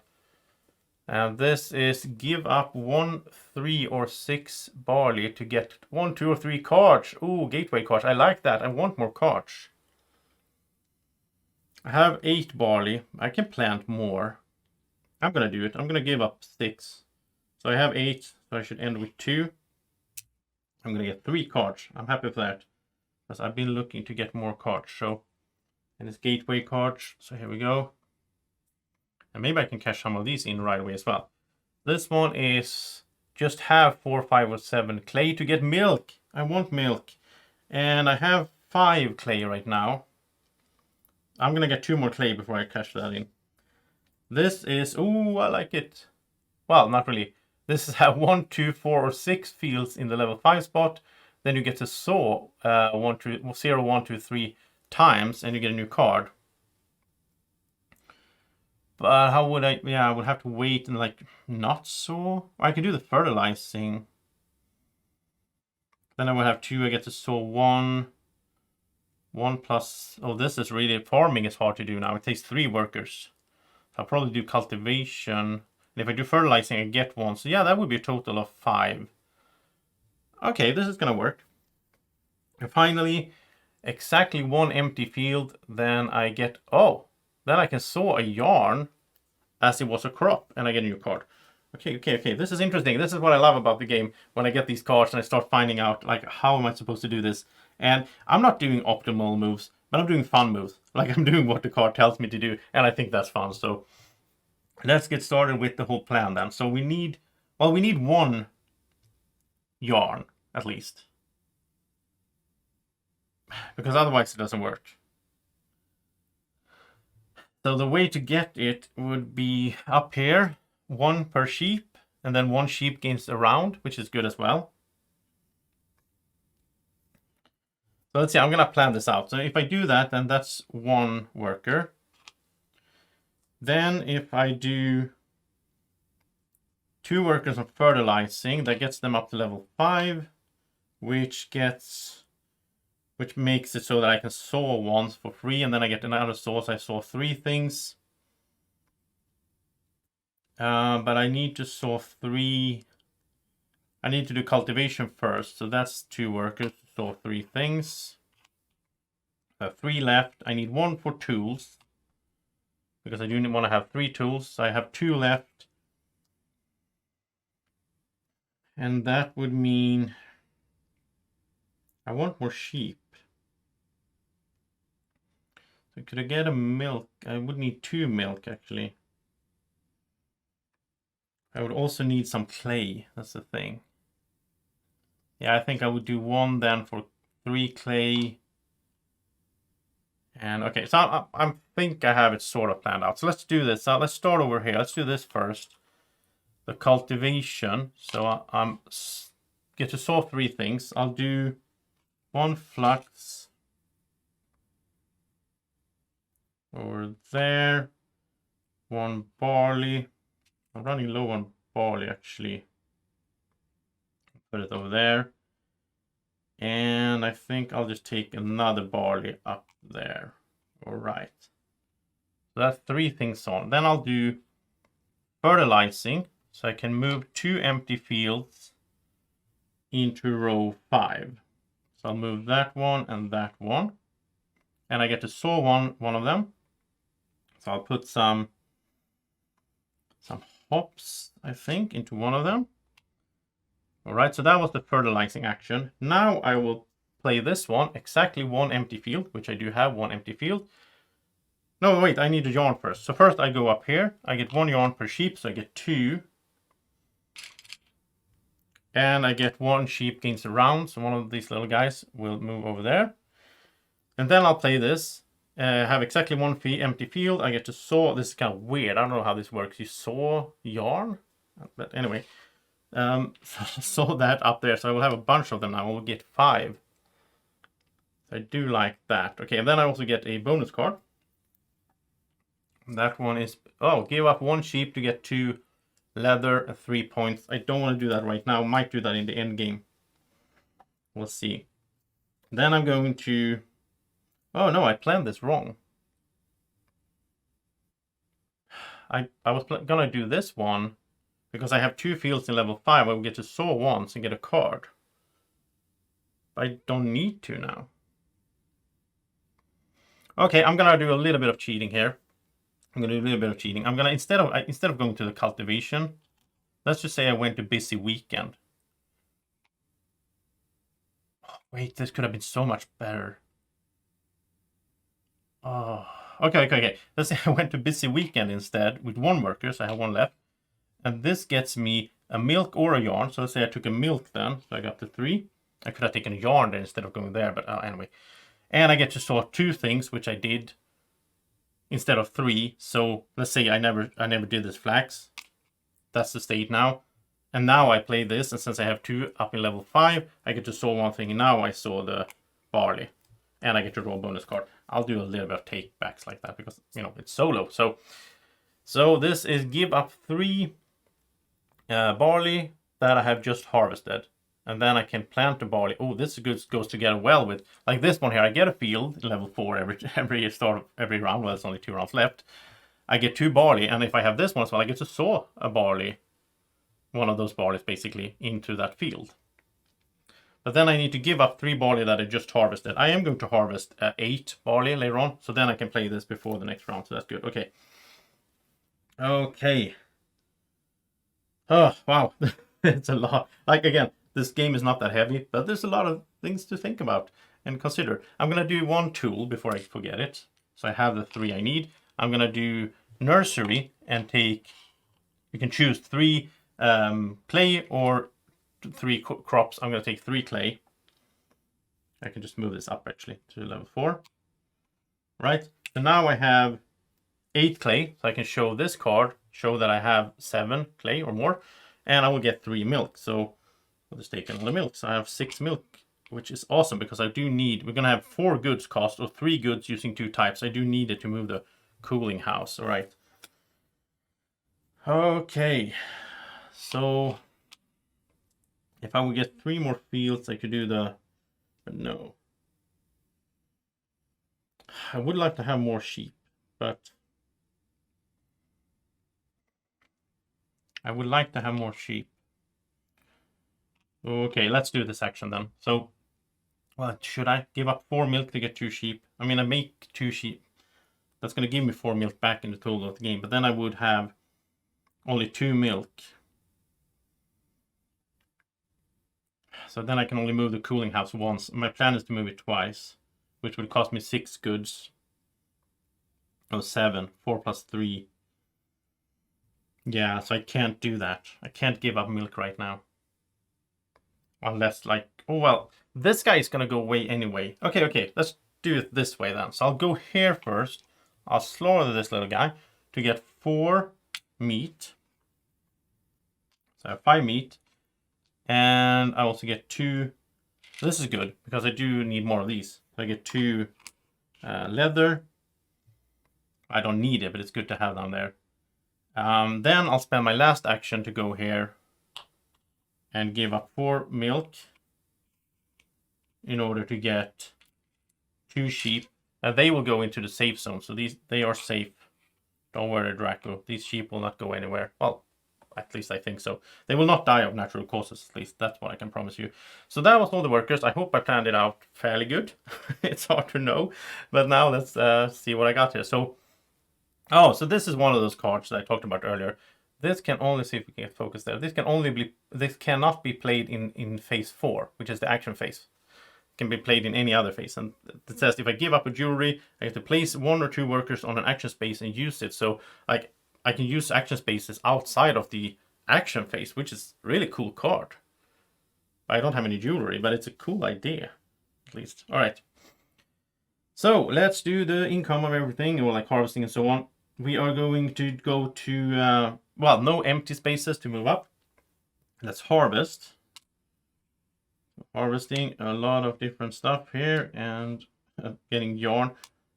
And this is give up 1, 3, or 6 barley to get 1, 2, or 3 cards. Ooh, gateway cards. I like that. I want more cards. I have 8 barley. I can plant more. I'm gonna do it. I'm gonna give up 6. So I have 8. So I should end with 2. I'm gonna get 3 cards. I'm happy with that. because I've been looking to get more cards. So, and it's gateway cards. So here we go. And maybe I can cash some of these in right away as well. This one is just have 4, 5, or 7 clay to get milk. I want milk. And I have 5 clay right now. I'm gonna get 2 more clay before I cash that in. This is, ooh, I like it. Well, not really. This is 1, 2, 4, or 6 fields in the level 5 spot. Then you get to saw 0, 1, 2, 3 times, and you get a new card. But how would I? Yeah, I would have to wait and like not saw. I could do the fertilizing. Then I would have 2. I get to saw 1. 1 plus. Oh, this is really farming is hard to do now. It takes 3 workers. I'll probably do cultivation. And if I do fertilizing, I get 1. So yeah, that would be a total of 5. Okay, this is gonna work. And finally, exactly 1 empty field. Then I get, oh, then I can saw a yarn as it was a crop, and I get a new card. Okay. This is interesting. This is what I love about the game, when I get these cards and I start finding out, like, how am I supposed to do this? And I'm not doing optimal moves, but I'm doing fun moves. Like, I'm doing what the card tells me to do, and I think that's fun. So let's get started with the whole plan then. So we need 1 yarn, at least. Because otherwise it doesn't work. So the way to get it would be up here, 1 per sheep, and then 1 sheep gains a round, which is good as well. So let's see, I'm gonna plan this out. So if I do that, then that's 1 worker. Then if I do 2 workers of fertilizing, that gets them up to level 5, which makes it so that I can saw once for free, and then I get another saw, so I saw 3 things. But I need to saw 3. I need to do cultivation first, so that's 2 workers to saw 3 things. I have 3 left. I need 1 for tools, because I do want to have 3 tools. So I have 2 left. And that would mean I want more sheep. So could I get a milk? I would need 2 milk, actually. I would also need some clay. That's the thing. Yeah, I think I would do 1 then for 3 clay. And okay, so I think I have it sort of planned out. So let's do this. Let's start over here. Let's do this first. The cultivation. So I get to saw 3 things. I'll do 1 flux over there. 1 barley. I'm running low on barley, actually. Put it over there. And I think I'll just take another barley up there. All right. So that's 3 things on. Then I'll do fertilizing. So I can move 2 empty fields into row 5. So I'll move that one and that one. And I get to saw one of them. So I'll put some hops, I think, into one of them. All right, so that was the fertilizing action. Now I will play this one, exactly 1 empty field, which I do have 1 empty field. No, wait, I need a yarn first. So first I go up here. I get 1 yarn per sheep, so I get 2. And I get 1 sheep gains a round, so one of these little guys will move over there. And then I'll play this. Have exactly 1 empty field. I get to saw. This is kind of weird. I don't know how this works. You saw yarn? But anyway. Saw that up there. So I will have a bunch of them now. I will get 5. So I do like that. Okay, and then I also get a bonus card. That one is, oh, give up 1 sheep to get 2 leather and 3 points. I don't want to do that right now. Might do that in the end game. We'll see. Then I'm going to, oh no, I planned this wrong. I was gonna do this one because I have 2 fields in level 5. I will get to saw once and get a card. But I don't need to now. Okay, I'm gonna do a little bit of cheating here. I'm gonna do a little bit of cheating. I'm gonna, instead of going to the cultivation, let's just say I went to busy weekend. Wait, this could have been so much better. Oh, okay. Let's say I went to busy weekend instead with 1 worker, so I have 1 left. And this gets me a milk or a yarn. So let's say I took a milk then, so I got the 3. I could have taken a yarn there instead of going there, but anyway. And I get to sort 2 things, which I did instead of 3. So let's say I never did this flax. That's the state now. And now I play this, and since I have 2 up in level 5, I get to saw 1 thing, and now I saw the barley. And I get to draw a bonus card. I'll do a little bit of take-backs like that, because, you know, it's solo. So this is give up 3 barley that I have just harvested. And then I can plant the barley. Oh, this goes together well with, like this one here. I get a field, level 4 every start of every round. Well, there's only 2 rounds left. I get 2 barley, and if I have this one as well, I get to sow a barley, one of those barleys basically, into that field. But then I need to give up 3 barley that I just harvested. I am going to harvest 8 barley later on, so then I can play this before the next round, so that's good. Okay. Oh, wow. It's a lot. Like, again, this game is not that heavy, but there's a lot of things to think about and consider. I'm going to do 1 tool before I forget it. So I have the 3 I need. I'm going to do nursery and take, you can choose 3 clay or 3 crops. I'm going to take 3 clay. I can just move this up actually to level 4. Right. So now I have 8 clay. So I can show this card, show that I have 7 clay or more, and I will get 3 milk. So I'll just take another milk. So I have 6 milk, which is awesome because I do need, we're going to have 4 goods cost or 3 goods using 2 types. I do need it to move the cooling house. All right. Okay. So if I would get 3 more fields, I could do the, but no. I would like to have more sheep, but I would like to have more sheep. Okay, let's do this action then. So, well, should I give up 4 milk to get 2 sheep? I mean, I make 2 sheep. That's going to give me 4 milk back in the total of the game, but then I would have only 2 milk. So then I can only move the cooling house once. My plan is to move it twice, which would cost me 6 goods. Oh, 7. 4 plus 3. Yeah, so I can't do that. I can't give up milk right now. Unless, like, oh, well, this guy is going to go away anyway. Okay, let's do it this way then. So I'll go here first. I'll slaughter this little guy to get 4 meat. So I have 5 meat. And I also get 2. This is good because I do need more of these. So I get 2 leather. I don't need it, but it's good to have down there. Then I'll spend my last action to go here and give up 4 milk in order to get 2 sheep. They will go into the safe zone, so they are safe. Don't worry, Draco. These sheep will not go anywhere. Well, at least I think so. They will not die of natural causes, at least. That's what I can promise you. So that was all the workers. I hope I planned it out fairly good. It's hard to know. But now let's see what I got here. So this is one of those cards that I talked about earlier. This can only, see if we can focus there. This cannot be played in phase 4, which is the action phase. It can be played in any other phase. And it says if I give up a jewelry, I have to place 1 or 2 workers on an action space and use it. So like I can use action spaces outside of the action phase, which is a really cool card. I don't have any jewelry, but it's a cool idea, at least. All right. So let's do the income of everything, or like harvesting and so on. We are going to go to, well, no empty spaces to move up. Let's harvest. Harvesting a lot of different stuff here and getting yarn.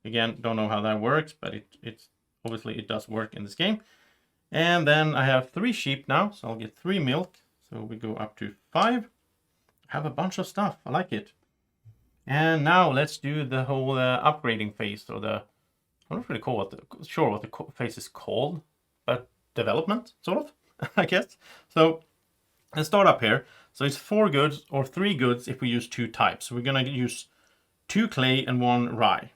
Again, don't know how that works, but it's obviously it does work in this game. And then I have 3 sheep now, so I'll get 3 milk. So we go up to 5. I have a bunch of stuff. I like it. And now let's do the whole upgrading phase, or the, I'm not really sure what the phase is called, but development, sort of, I guess. So let's start up here. So it's 4 goods or 3 goods if we use 2 types. So we're going to use 2 clay and 1 rye.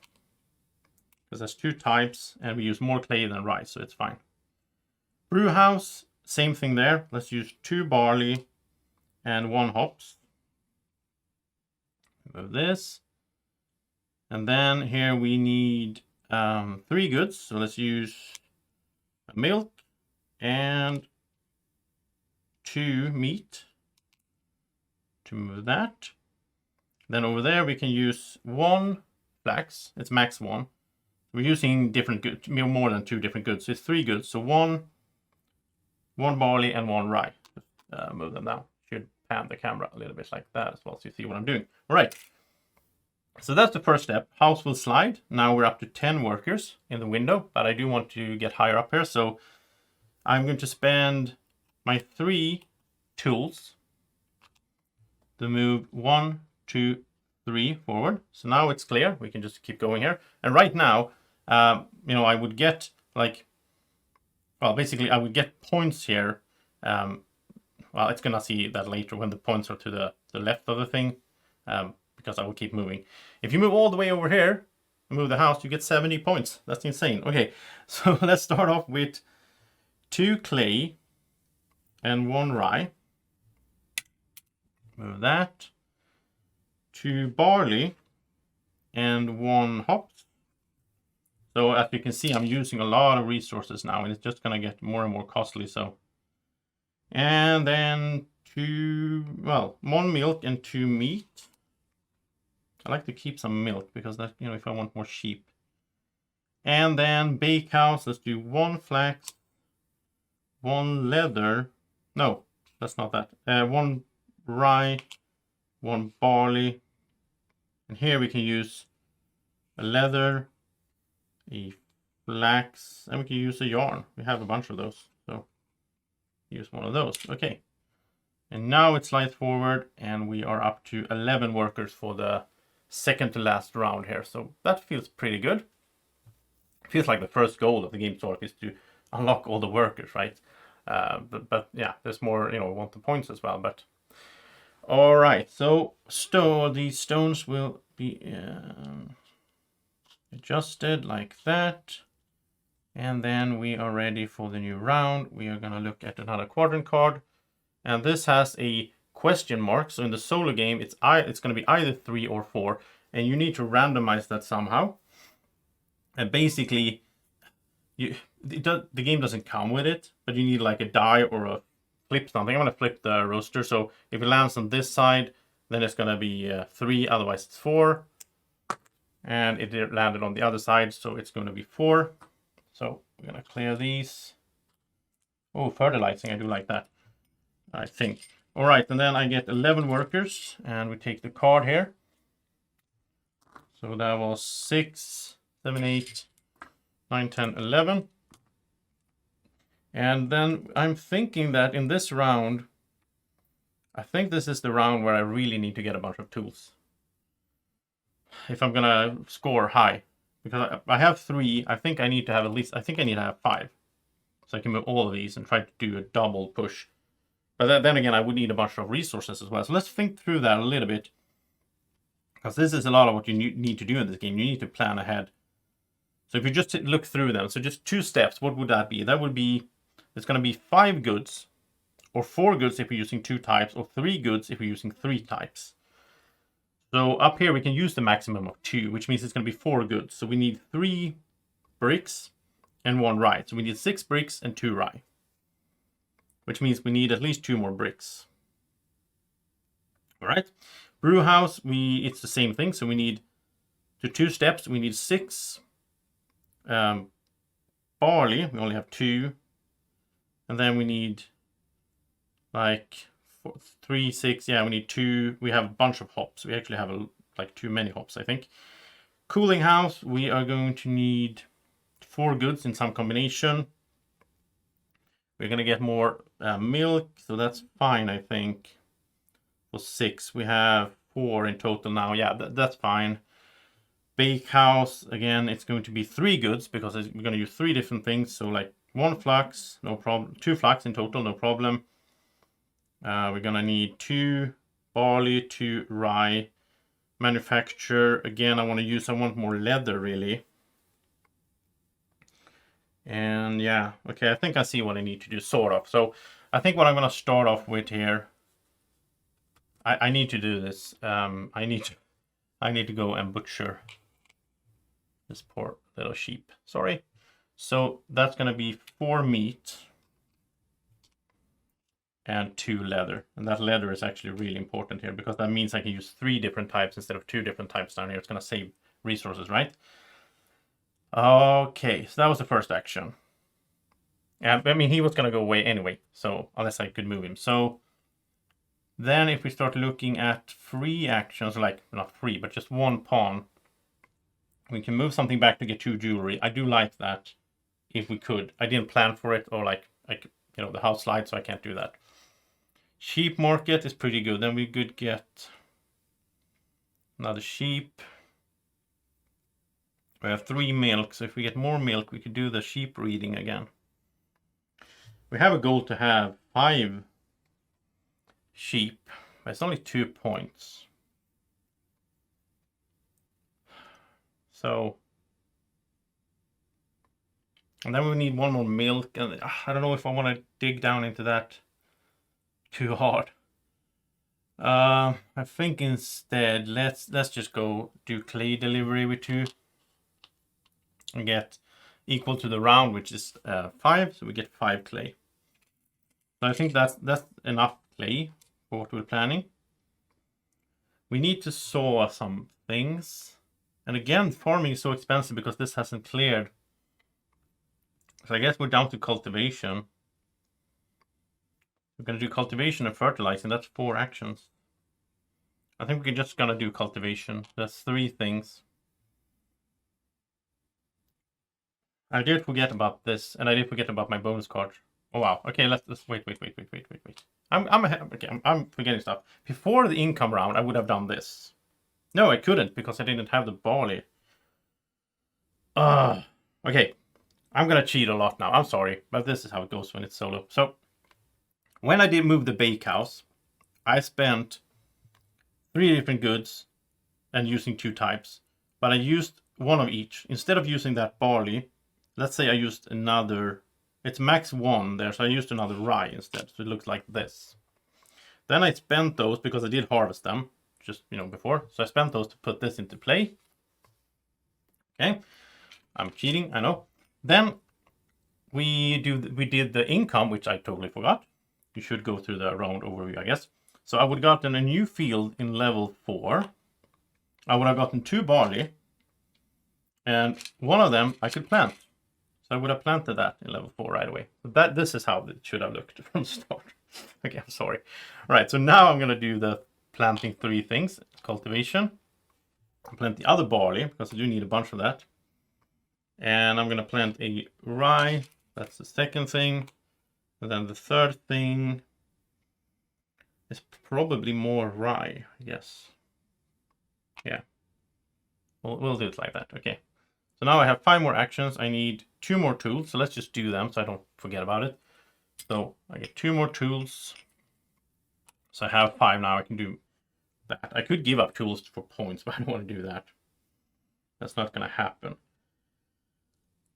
Because there's 2 types and we use more clay than rye, so it's fine. Brew house, same thing there. Let's use 2 barley and 1 hops. Move this. And then here we need 3 goods. So let's use milk and 2 meat to move that. Then over there we can use 1 flax. It's max 1. We're using different goods, more than 2 different goods. So it's 3 goods. So 1 barley and 1 rye. Move them down. Should pan the camera a little bit like that as well, so you see what I'm doing. All right. So that's the first step. House will slide. Now we're up to 10 workers in the window, but I do want to get higher up here. So I'm going to spend my 3 tools to move 1, 2, 3 forward. So now it's clear. We can just keep going here. And right now, you know, I would get like, well, basically I would get points here. Well, it's gonna see that later when the points are to the left of the thing, because I will keep moving. If you move all the way over here and move the house, you get 70 points. That's insane. Okay, so let's start off with 2 clay and 1 rye. Move that. 2 barley and 1 hops. So as you can see, I'm using a lot of resources now, and it's just gonna get more and more costly. So, and then 1 milk and 2 meat. I like to keep some milk because that, you know, if I want more sheep. And then bakehouse, let's do 1 flax, 1 leather. No, that's not that. 1 rye, 1 barley. And here we can use a leather, a flax, and we can use a yarn. We have a bunch of those, so use one of those. Okay. And now it slides forward, and we are up to 11 workers for the second to last round here. So that feels pretty good. It feels like the first goal of the game sort is to unlock all the workers, right? But yeah, there's more, you know, we want the points as well. But all right, so these stones will be adjusted like that. And then we are ready for the new round. We are going to look at another quadrant card. And this has a question mark. So in the solo game, it's going to be either 3 or 4. And you need to randomize that somehow. And basically, the game doesn't come with it, but you need like a die or a flip something. I'm going to flip the roaster. So if it lands on this side, then it's going to be 3, otherwise it's 4. And it landed on the other side, so it's going to be 4. So we're going to clear these. Oh, fertilizing, I do like that, I think. All right, and then I get 11 workers, and we take the card here. So that was 6, 7, 8, 9, 10, 11. And then I'm thinking that in this round, I think this is the round where I really need to get a bunch of tools. If I'm gonna score high, because I have 3, I think I need to have at least, I think I need to have 5. So I can move all of these and try to do a double push. But then again, I would need a bunch of resources as well. So let's think through that a little bit. Because this is a lot of what you need to do in this game. You need to plan ahead. So if you just look through them, so just 2 steps, what would that be? That would be, it's going to be 5 goods, or 4 goods if you're using 2 types, or 3 goods if you're using 3 types. So up here we can use the maximum of 2, which means it's going to be 4 goods. So we need 3 bricks and 1 rye. So we need 6 bricks and 2 rye, which means we need at least 2 more bricks. All right. Brew house, it's the same thing. So we need, to 2 steps, we need 6 barley. We only have 2. And then we need like 3, 6. Yeah, we need 2. We have a bunch of hops. We actually have like too many hops, I think. Cooling house, we are going to need 4 goods in some combination. We're going to get more milk, so that's fine, I think. For 6, we have 4 in total now. Yeah, that's fine. Bakehouse, again, it's going to be 3 goods because we're going to use 3 different things. So like 1 flax, no problem. 2 flax in total, no problem. We're going to need 2 barley, 2 rye. Manufacture, again, I want more leather, really. And yeah, okay, I think I see what I need to do, sort of. So I think what I'm going to start off with here, I need to do this. I need to I need to go and butcher this poor little sheep. Sorry. So that's going to be 4 meat and 2 leather. And that leather is actually really important here because that means I can use 3 different types instead of 2 different types down here. It's going to save resources, right? Okay, so that was the first action. I mean, he was going to go away anyway, so unless I could move him. So then if we start looking at free actions, like not free, but just 1 pawn, we can move something back to get 2 jewelry. I do like that if we could. I didn't plan for it, or like you know, the house slides, so I can't do that. Sheep market is pretty good. Then we could get another sheep. We have 3 milk, so if we get more milk, we could do the sheep reading again. We have a goal to have 5 sheep, but it's only 2 points. So, and then we need 1 more milk, and I don't know if I want to dig down into that too hard. I think instead let's just go do clay delivery with 2 and get equal to the round, which is 5, so we get 5 clay. So I think that's enough clay for what we're planning. We need to saw some things, and again, farming is so expensive because this hasn't cleared. So I guess we're down to cultivation. We're going to do cultivation and fertilizing. That's 4 actions. I think we're just going to do cultivation. That's 3 things. I did forget about this, and I did forget about my bonus card. Oh wow. Okay, let's wait. I'm forgetting stuff. Before the income round, I would have done this. No, I couldn't because I didn't have the barley. Okay. I'm gonna cheat a lot now. I'm sorry, but this is how it goes when it's solo. So when I did move the bakehouse, I spent 3 different goods and using 2 types, but I used 1 of each. Instead of using that barley, let's say I used another, it's max 1 there, so I used another rye instead, so it looks like this. Then I spent those because I did harvest them just, you know, before, so I spent those to put this into play. Okay, I'm cheating, I know. Then we did the income, which I totally forgot. You should go through the round overview, I guess. So I would have gotten a new field in level 4. I would have gotten 2 barley, and 1 of them I could plant. So I would have planted that in level 4 right away. But this is how it should have looked from the start. Okay, I'm sorry. All right, so now I'm going to do the planting 3 things. Cultivation. I'll plant the other barley, because I do need a bunch of that. And I'm going to plant a rye. That's the second thing. And then the third thing is probably more rye, I guess. Yeah. We'll do it like that. Okay. So now I have 5 more actions. I need 2 more tools. So let's just do them so I don't forget about it. So I get 2 more tools. So I have 5 now. I can do that. I could give up tools for points, but I don't want to do that. That's not going to happen.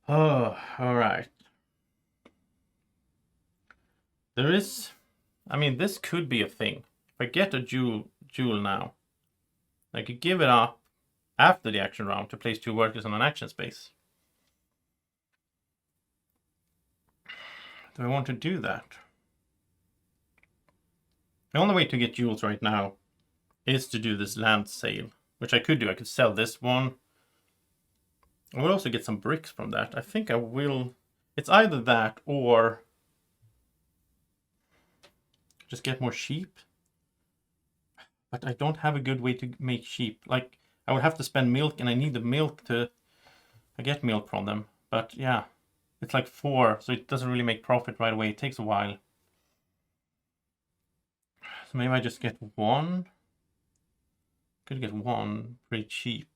Oh, all right. There is, I mean, this could be a thing. If I get a jewel now, I could give it up after the action round to place 2 workers on an action space. Do I want to do that? The only way to get jewels right now is to do this land sale, which I could do. I could sell this one. I will also get some bricks from that. I think I will. It's either that or just get more sheep. But I don't have a good way to make sheep. Like, I would have to spend milk, and I need the milk to... I get milk from them. But yeah, it's like 4, so it doesn't really make profit right away. It takes a while. So maybe I just get 1. Could get 1 pretty cheap.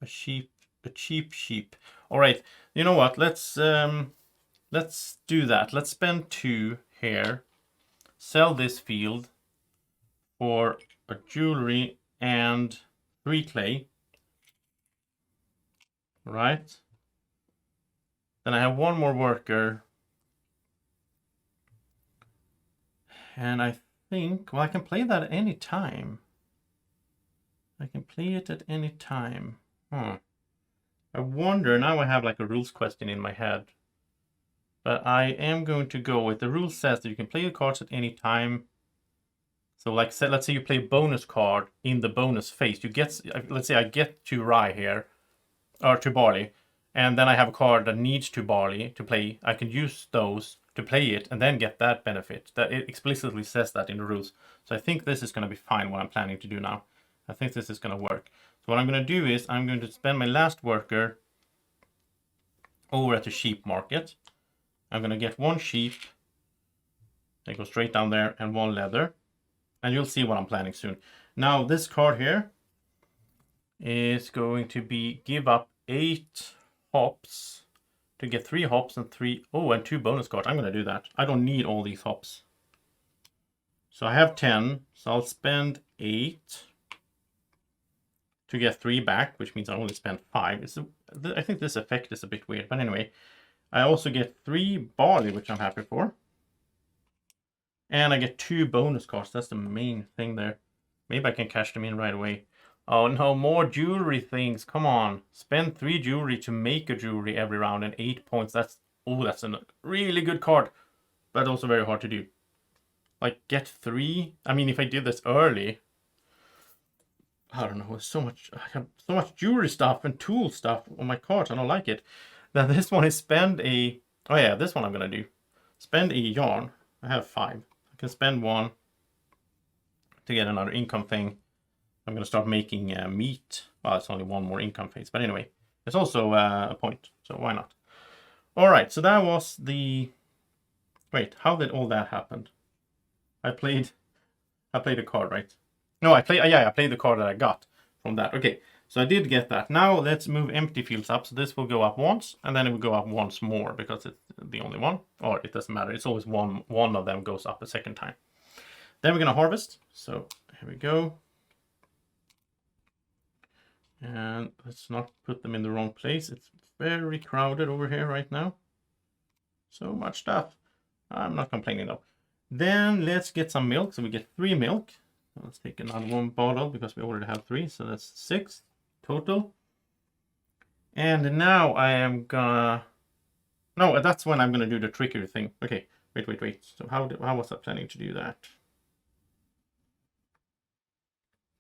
A cheap sheep. All right, you know what? Let's do that. Let's spend 2 here. Sell this field for a jewelry and 3 clay. Right. Then I have 1 more worker. And I think, well, I can play that at any time. I can play it at any time. I wonder, now I have like a rules question in my head. But I am going to go with the rule says that you can play the cards at any time. So like let's say you play a bonus card in the bonus phase. You get, let's say I get to rye here, or to barley, and then I have a card that needs to barley to play. I can use those to play it and then get that benefit. That it explicitly says that in the rules. So I think this is going to be fine what I'm planning to do now. I think this is going to work. So what I'm going to do is I'm going to spend my last worker over at the sheep market. I'm going to get 1 sheep. I go straight down there, and 1 leather. And you'll see what I'm planning soon. Now this card here is going to be give up 8 hops to get 3 hops and 2 bonus cards. I'm going to do that. I don't need all these hops. So I have 10, so I'll spend 8 to get 3 back, which means I only spend 5. I think this effect is a bit weird, but anyway. I also get 3 barley, which I'm happy for. And I get 2 bonus cards. That's the main thing there. Maybe I can cash them in right away. Oh no, more jewelry things. Come on. Spend 3 jewelry to make a jewelry every round and 8 points. That's a really good card. But also very hard to do. Like, get 3. I mean, if I did this early, I don't know, I have so much jewelry stuff and tool stuff on my cards. I don't like it. Now this one is spend a... Oh yeah, this one I'm going to do. Spend a yarn. I have 5. I can spend 1 to get another income thing. I'm going to start making meat. Well, it's only 1 more income phase. But anyway, it's also a point. So why not? Alright, so that was the... Wait, how did all that happen? I played a card, right? No, I played the card that I got from that. Okay, so I did get that. Now let's move empty fields up. So this will go up once, and then it will go up once more because it's the only one. Or it doesn't matter. It's always one of them goes up a second time. Then we're gonna harvest. So here we go. And let's not put them in the wrong place. It's very crowded over here right now. So much stuff. I'm not complaining though. Then let's get some milk. So we get 3 milk. Let's take another 1 bottle because we already have 3. So that's 6 total. And now I am gonna... No, that's when I'm gonna do the trickier thing. Okay, wait. So how was I planning to do that?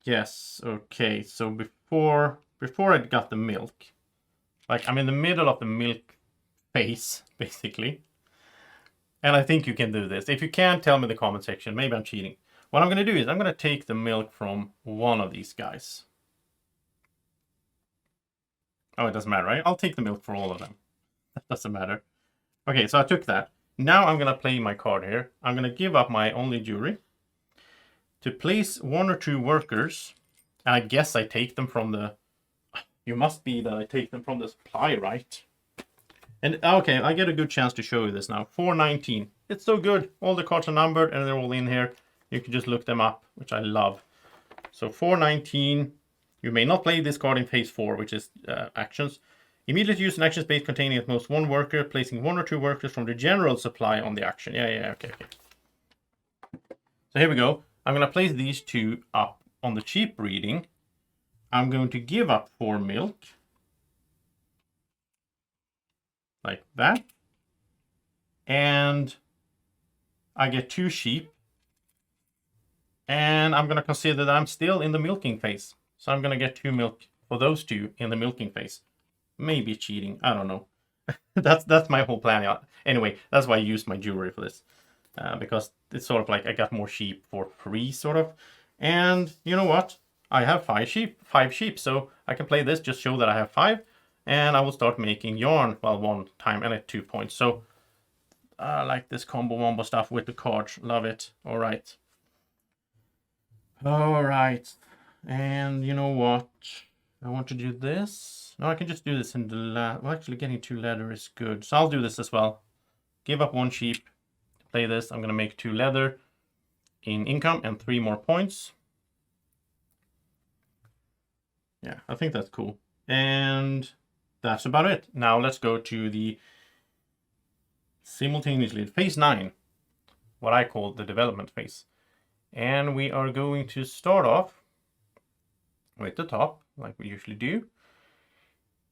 Yes, okay. So before I got the milk, like I'm in the middle of the milk phase, basically. And I think you can do this. If you can't, tell me in the comment section. Maybe I'm cheating. What I'm going to do is I'm going to take the milk from one of these guys. Oh, it doesn't matter, right? I'll take the milk for all of them. That doesn't matter. Okay, so I took that. Now I'm going to play my card here. I'm going to give up my only jewelry to place 1 or 2 workers. And I guess I take them from the... You must be that I take them from the supply, right? And okay, I get a good chance to show you this now. 419. It's so good. All the cards are numbered and they're all in here. You can just look them up, which I love. So 419. You may not play this card in phase 4, which is actions. Immediately use an action space containing at most 1 worker, placing 1 or 2 workers from the general supply on the action. Okay. So here we go. I'm going to place these 2 up on the cheap reading. I'm going to give up 4 milk. Like that. And I get 2 sheep. And I'm going to consider that I'm still in the milking phase. So I'm going to get 2 milk for those 2 in the milking phase. Maybe cheating. I don't know. that's my whole plan. Anyway, that's why I used my jewelry for this. Because it's sort of like I got more sheep for free, sort of. And you know what? I have 5 sheep. So I can play this, just show that I have 5. And I will start making yarn, well, 1 time and at 2 points. So I like this combo wombo stuff with the cards. Love it. All right. And you know what? I want to do this. No, I can just do this in the leather. Well, actually getting 2 leather is good. So I'll do this as well. Give up 1 sheep. Play this. I'm going to make 2 leather in income and 3 more points. Yeah, I think that's cool. And that's about it. Now let's go to the simultaneously phase 9, what I call the development phase. And we are going to start off with the top, like we usually do.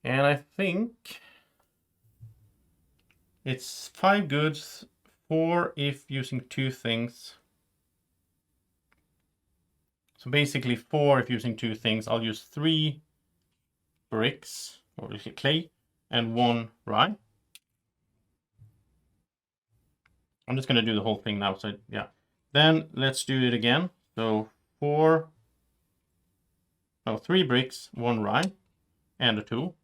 And I think it's 5 goods, 4 if using 2 things. So basically 4 if using 2 things. I'll use 3 bricks, or clay, and 1 rye. I'm just going to do the whole thing now, so yeah. Then let's do it again. So 3 bricks, 1 rye, and a tool.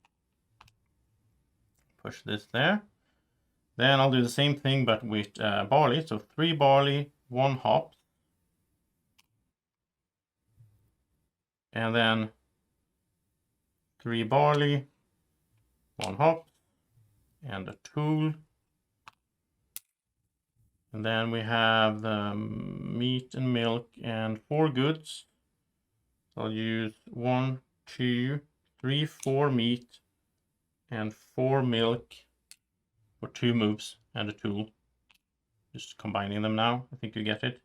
Push this there. Then I'll do the same thing, but with barley. So 3 barley, 1 hop. And then 3 barley, 1 hop, and a tool. And then we have the meat and milk and 4 goods. So I'll use 1, 2, 3, 4 meat and 4 milk for 2 moves and a tool. Just combining them now. I think you get it.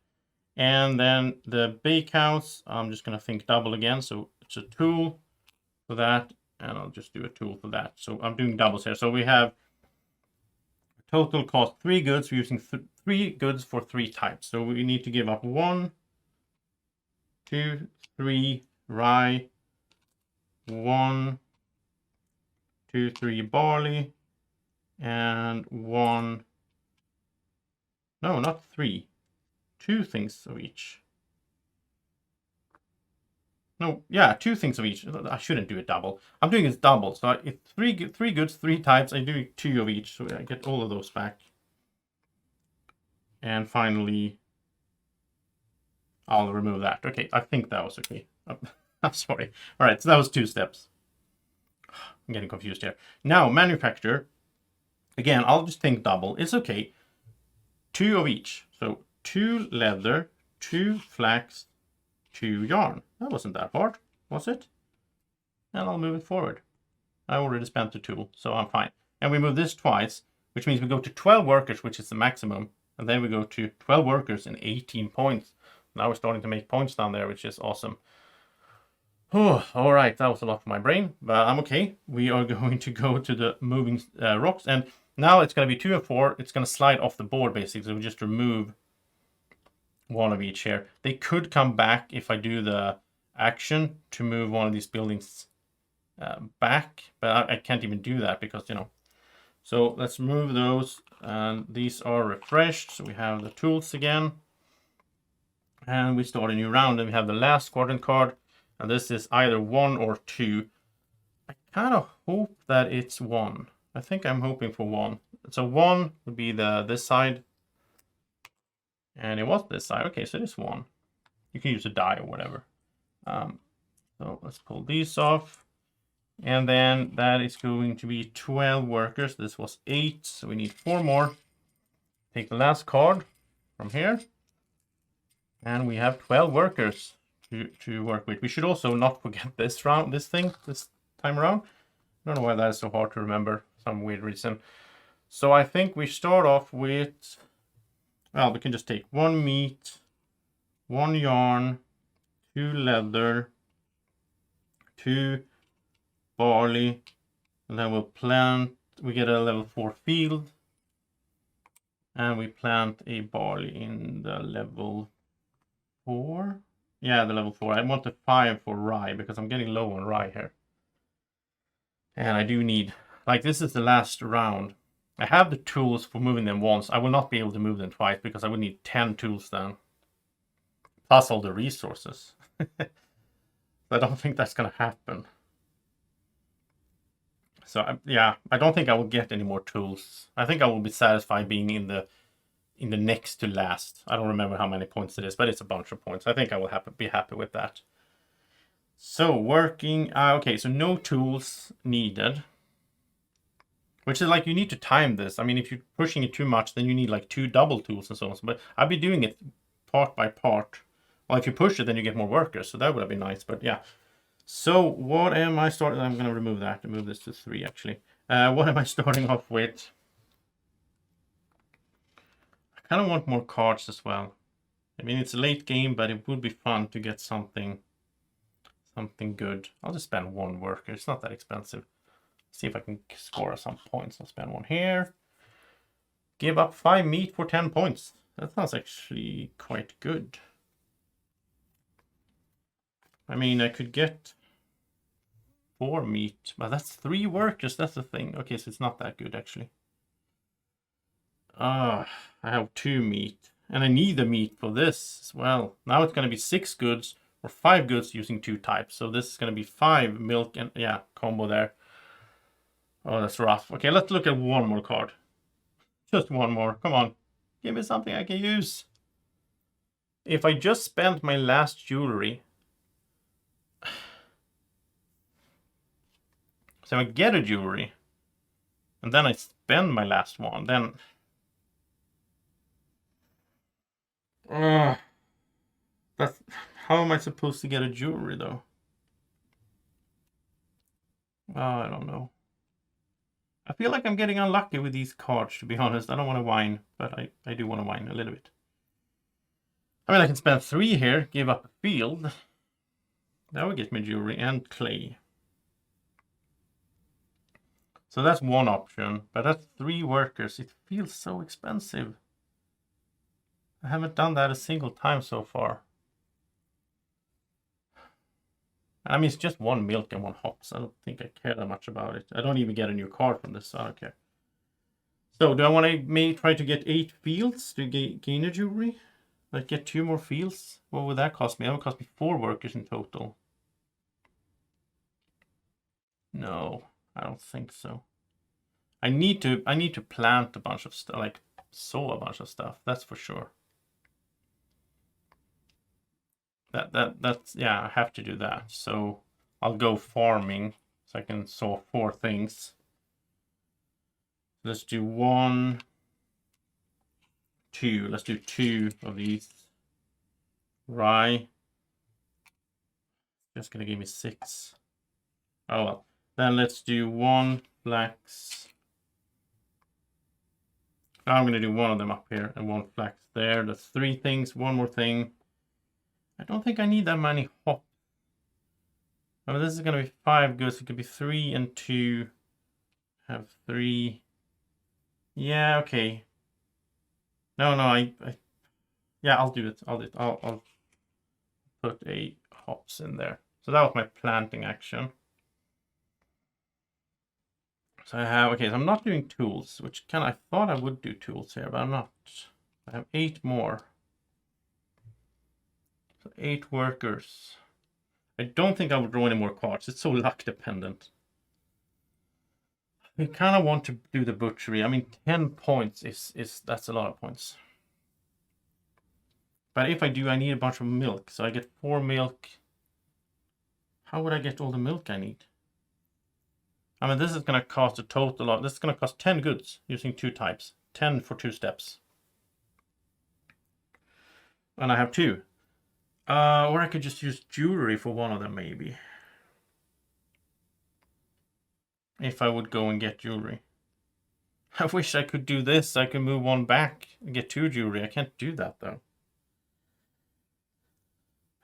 And then the bakehouse, I'm just going to think double again. So it's a tool for that, and I'll just do a tool for that. So I'm doing doubles here. So we have total cost 3 goods. We're using 3 goods for 3 types. So we need to give up 1, 2, 3 rye, 1, 2, 3 barley, and 1. No, not 3. 2 things of each. No, yeah, 2 things of each. I shouldn't do it double. I'm doing it double. So it's 3 goods, 3 types. I do 2 of each, so I get all of those back. And finally, I'll remove that. Okay, I think that was okay. I'm sorry. All right, so that was 2 steps. I'm getting confused here. Now, manufacture. Again, I'll just think double. It's okay. 2 of each. So 2 leather, 2 flax, 2 yarn. That wasn't that hard, was it? And I'll move it forward. I already spent the tool, so I'm fine. And we move this twice, which means we go to 12 workers, which is the maximum. And then we go to 12 workers and 18 points. Now we're starting to make points down there, which is awesome. Oh, all right, that was a lot for my brain, but I'm okay. We are going to go to the moving rocks, and now it's going to be 2 and 4. It's going to slide off the board, basically. So we just remove 1 of each here. They could come back if I do the action to move one of these buildings back, but I can't even do that because, you know. So let's move those, and these are refreshed. So we have the tools again, and we start a new round, and we have the last quadrant card, and this is either 1 or 2. I kind of hope that it's 1. I think I'm hoping for 1. So 1 would be this side, and it was this side. Okay, so it is 1. You can use a die or whatever. So let's pull these off. And then that is going to be 12 workers. This was 8, so we need 4 more. Take the last card from here. And we have 12 workers to work with. We should also not forget this time around. I don't know why that is so hard to remember, for some weird reason. So I think we start off with, well, we can just take 1 meat, 1 yarn, 2 leather, 2 barley, and then we'll plant, we get a level 4 field, and we plant a barley in the level 4. Yeah, the level 4. I want the 5 for rye because I'm getting low on rye here. And I do need, like, this is the last round. I have the tools for moving them once. I will not be able to move them twice because I would need 10 tools then. Plus all the resources. I don't think that's going to happen. So, yeah, I don't think I will get any more tools. I think I will be satisfied being in the next to last. I don't remember how many points it is, but it's a bunch of points. I think I will be happy with that. So working, okay, so no tools needed. Which is like, you need to time this. I mean, if you're pushing it too much, then you need like 2 double tools and so on. But I'll be doing it part by part. Well, if you push it, then you get more workers. So that would have been nice, but yeah. So what am I starting? I'm going to remove that and move this to 3 actually. What am I starting off with? I kind of want more cards as well. I mean, it's a late game, but it would be fun to get something something good. I'll just spend 1 worker. It's not that expensive. See if I can score some points. I'll spend 1 here. Give up 5 meat for 10 points. That sounds actually quite good. I mean, I could get 4 meat, but that's 3 workers. That's the thing. Okay, so it's not that good actually. I have 2 meat, and I need the meat for this as well. Now it's going to be 6 goods or 5 goods using 2 types. So this is going to be 5 milk and yeah, combo there. Oh, that's rough. Okay, let's look at 1 more card. Just 1 more. Come on. Give me something I can use. If I just spent my last jewelry. So I get a jewelry. And then I spend my last one. Then. That's, how am I supposed to get a jewelry though? I don't know. I feel like I'm getting unlucky with these cards, to be honest. I don't want to whine, but I do want to whine a little bit. I mean, I can spend 3 here, give up a field. That would get me jewelry and clay. So that's 1 option, but that's 3 workers. It feels so expensive. I haven't done that a single time so far. I mean, it's just 1 milk and 1 hops. I don't think I care that much about it. I don't even get a new card from this, so I don't care. So, do I want to try to get 8 fields to gain a jewelry? Like, get 2 more fields? What would that cost me? That would cost me 4 workers in total. No, I don't think so. I need to plant a bunch of stuff, like sow a bunch of stuff. That's for sure. That's yeah, I have to do that. So I'll go farming so I can sow 4 things. Let's do 1, 2. Let's do 2 of these. Rye. Just gonna give me 6. Oh well. Then let's do 1 flax. Now I'm gonna do 1 of them up here and 1 flax there. That's 3 things. 1 more thing. I don't think I need that many hops. I mean, this is going to be 5 goods. It could be 3 and 2. Have 3. Yeah, okay. No, yeah, I'll do it. I'll put a hops in there. So that was my planting action. So I have, okay, so I'm not doing tools, which I thought I would do tools here, but I'm not. I have 8 more. So 8 workers. I don't think I would draw any more cards. It's so luck dependent. I kind of want to do the butchery. I mean, 10 points that's a lot of points. But if I do, I need a bunch of milk. So I get 4 milk. How would I get all the milk I need? I mean, this is going to cost a total of, this is going to cost 10 goods using 2 types. 10 for 2 steps. And I have 2. Or I could just use jewelry for 1 of them, maybe. If I would go and get jewelry. I wish I could do this. I could move 1 back and get 2 jewelry. I can't do that, though.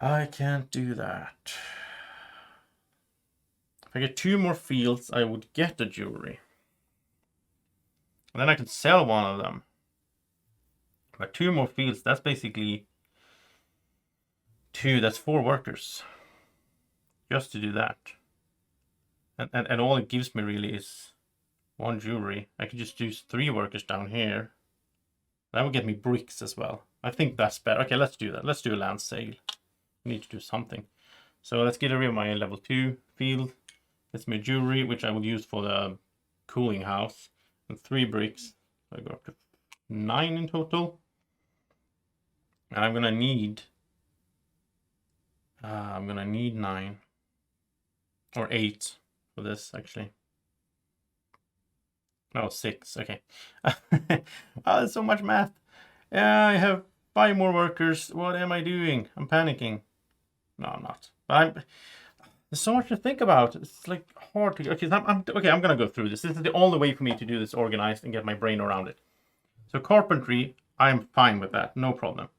I can't do that. If I get 2 more fields, I would get the jewelry. And then I can sell 1 of them. But 2 more fields, that's basically 2, that's 4 workers. Just to do that. And all it gives me really is 1 jewelry. I could just use 3 workers down here. That would get me bricks as well. I think that's better. Okay, let's do that. Let's do a land sale. I need to do something. So let's get rid of my level 2 field. It's my jewelry, which I will use for the cooling house. And 3 bricks. So I go up to 9 in total. And I'm gonna need 9 or 8 for this actually. No, 6. Okay. Oh, there's so much math. Yeah, I have 5 more workers. What am I doing? I'm panicking. No, I'm not. But there's so much to think about. It's like hard to. Okay, I'm gonna go through this. This is the only way for me to do this organized and get my brain around it. So carpentry, I'm fine with that. No problem.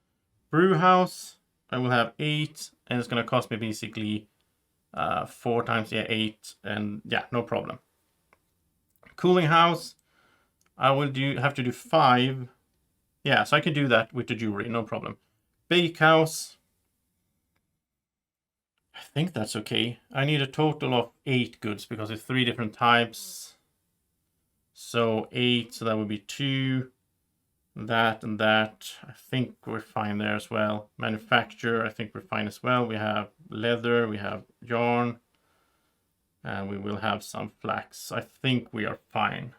Brew house, I will have 8, and it's gonna cost me basically 4 times, yeah, 8, and yeah, no problem. Cooling house, I will have to do 5. Yeah, so I can do that with the jewelry, no problem. Bakehouse, I think that's okay. I need a total of 8 goods because it's 3 different types. So 8, so that would be 2, that and that. I think we're fine there as well. Manufacture, I think we're fine as well. We have leather, we have yarn, and we will have some flax. I think we are fine.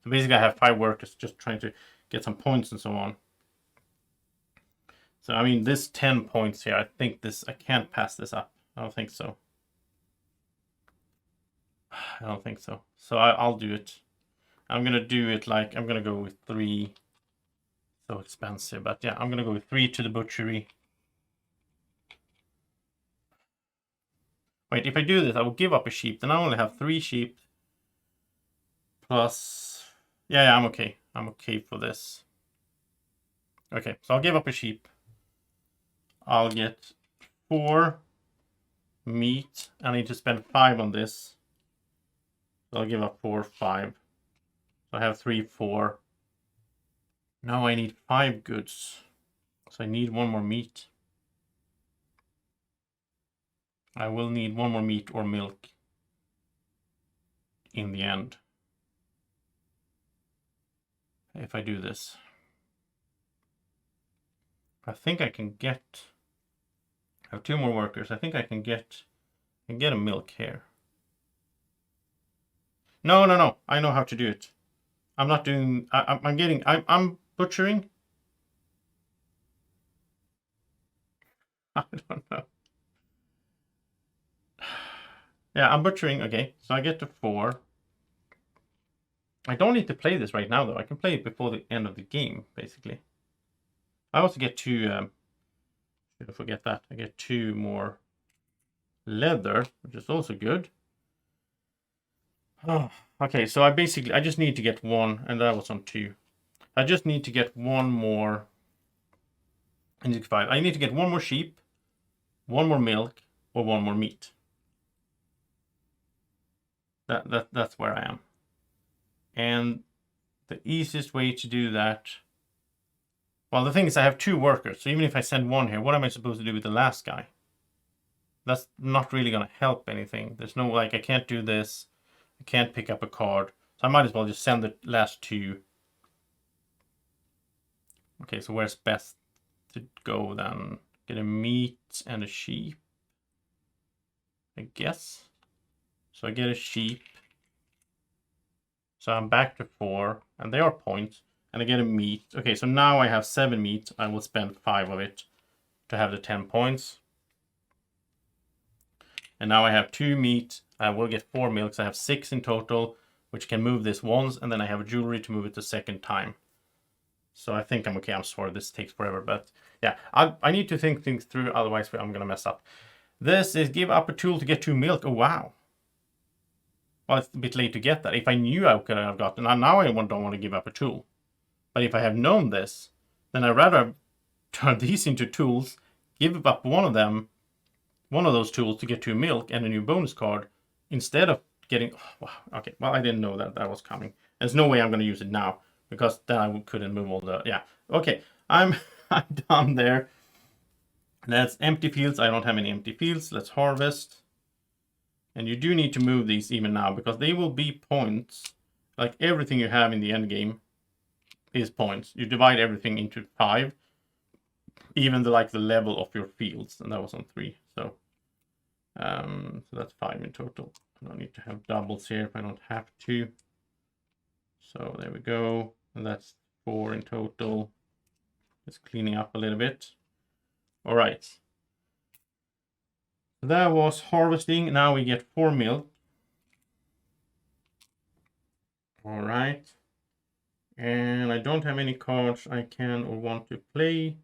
So basically I have 5 workers just trying to get some points and so on. So I mean, this 10 points here, I think I can't pass this up. I don't think so. I don't think so. So I'll do it. I'm gonna do it like, I'm gonna go with 3. So expensive, but yeah, I'm gonna go with 3 to the butchery. Wait, if I do this, I will give up a sheep. Then I only have 3 sheep. Plus, yeah, I'm okay. I'm okay for this. Okay, so I'll give up a sheep. I'll get 4 meat. I need to spend 5 on this. So I'll give up 4, 5. So I have 3, 4. Now I need 5 goods. So I need 1 more meat. I will need 1 more meat or milk in the end. If I do this. I think I can get... I have 2 more workers. I think I can get a milk here. No. I know how to do it. I'm not doing... I'm butchering. I don't know. Yeah, I'm butchering. Okay, so I get to 4. I don't need to play this right now, though. I can play it before the end of the game, basically. I also get 2... should I forget that? I get 2 more leather, which is also good. Oh, okay, so I just need to get 1, and that was on 2. I just need to get 1 more. I need 5. I need to get 1 more sheep, 1 more milk, or 1 more meat. That's where I am. And the easiest way to do that... Well, the thing is I have 2 workers, so even if I send 1 here, what am I supposed to do with the last guy? That's not really going to help anything. There's no, like, I can't do this. I can't pick up a card. So I might as well just send the last 2. Okay, so where's best to go then? Get a meat and a sheep, I guess. So I get a sheep. So I'm back to 4, and they are points. And I get a meat. Okay, so now I have 7 meat. I will spend 5 of it to have the 10 points. And now I have 2 meat. I will get 4 milks. I have 6 in total, which can move this once. And then I have a jewelry to move it the second time. So I think I'm okay. I'm sorry, this takes forever. But yeah, I need to think things through. Otherwise, I'm going to mess up. This is give up a tool to get 2 milk. Oh, wow. Well, it's a bit late to get that. If I knew I could have gotten... Now I don't want to give up a tool. But if I have known this, then I'd rather turn these into tools, give up one of those tools to get 2 milk and a new bonus card, instead of getting... Oh, wow, okay, well, I didn't know that was coming. There's no way I'm going to use it now, because then I couldn't move all the... Yeah, okay, I'm done there. That's empty fields. I don't have any empty fields. Let's harvest. And you do need to move these even now, because they will be points. Like everything you have in the end game is points. You divide everything into 5, even the level of your fields, and that was on 3. So that's 5 in total. I don't need to have doubles here if I don't have to. So there we go, and that's 4 in total. Just cleaning up a little bit. All right. So that was harvesting. Now we get 4 milk. All right. And I don't have any cards I can or want to play.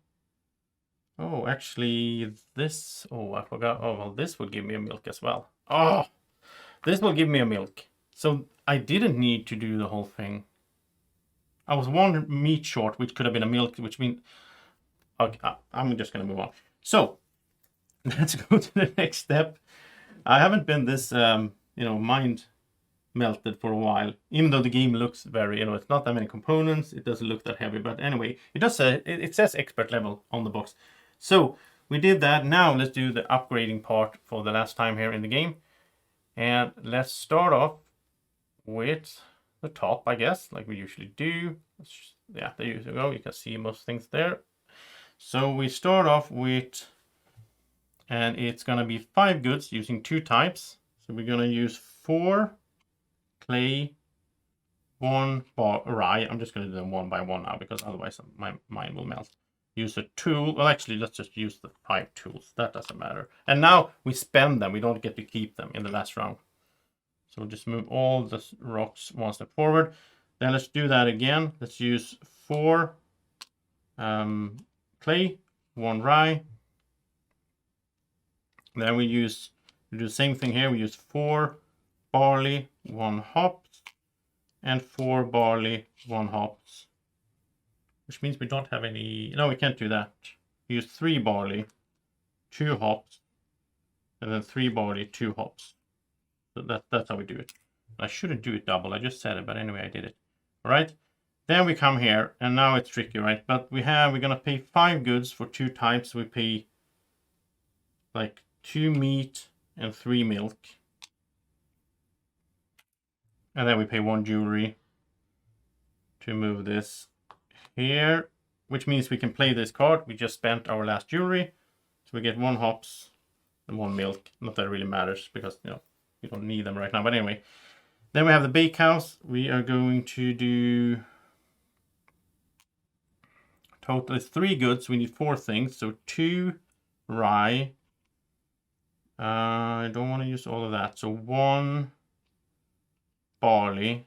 Oh, actually, this... Oh, I forgot. Oh, well, this will give me a milk as well. Oh, this will give me a milk. So I didn't need to do the whole thing. I was 1 meat short, which could have been a milk, which means... Okay, I'm just going to move on. So, let's go to the next step. I haven't been this, mind melted for a while, even though the game looks very, it's not that many components, it doesn't look that heavy, but anyway, it does say, it says expert level on the box. So we did that. Now let's do the upgrading part for the last time here in the game. And let's start off with the top, I guess, like we usually do. Yeah, there you go. You can see most things there. So we start off with, and it's gonna be 5 goods using 2 types. So we're gonna use 4 clay, 1 rye. I'm just gonna do them one by one now because otherwise my mind will melt. Use a tool. Well, actually, let's just use the 5 tools. That doesn't matter. And now we spend them. We don't get to keep them in the last round. So we'll just move all the rocks one step forward. Then let's do that again. Let's use 4 clay, 1 rye. Then we do the same thing here. We use 4 barley, 1 hops, and 4 barley, 1 hops. Which means we don't have any... No, we can't do that. We use 3 barley, 2 hops, and then 3 barley, 2 hops. So that's how we do it. I shouldn't do it double. I just said it, but anyway, I did it. All right. Then we come here, and now it's tricky, right? But we're gonna pay 5 goods for 2 types. So we pay like 2 meat and 3 milk. And then we pay 1 jewelry to move this here, which means we can play this card. We just spent our last jewelry. So we get 1 hops and 1 milk. Not that it really matters because, we don't need them right now. But anyway, then we have the bakehouse. We are going to do total is 3 goods. We need 4 things. So 2 rye. I don't want to use all of that. So 1 barley.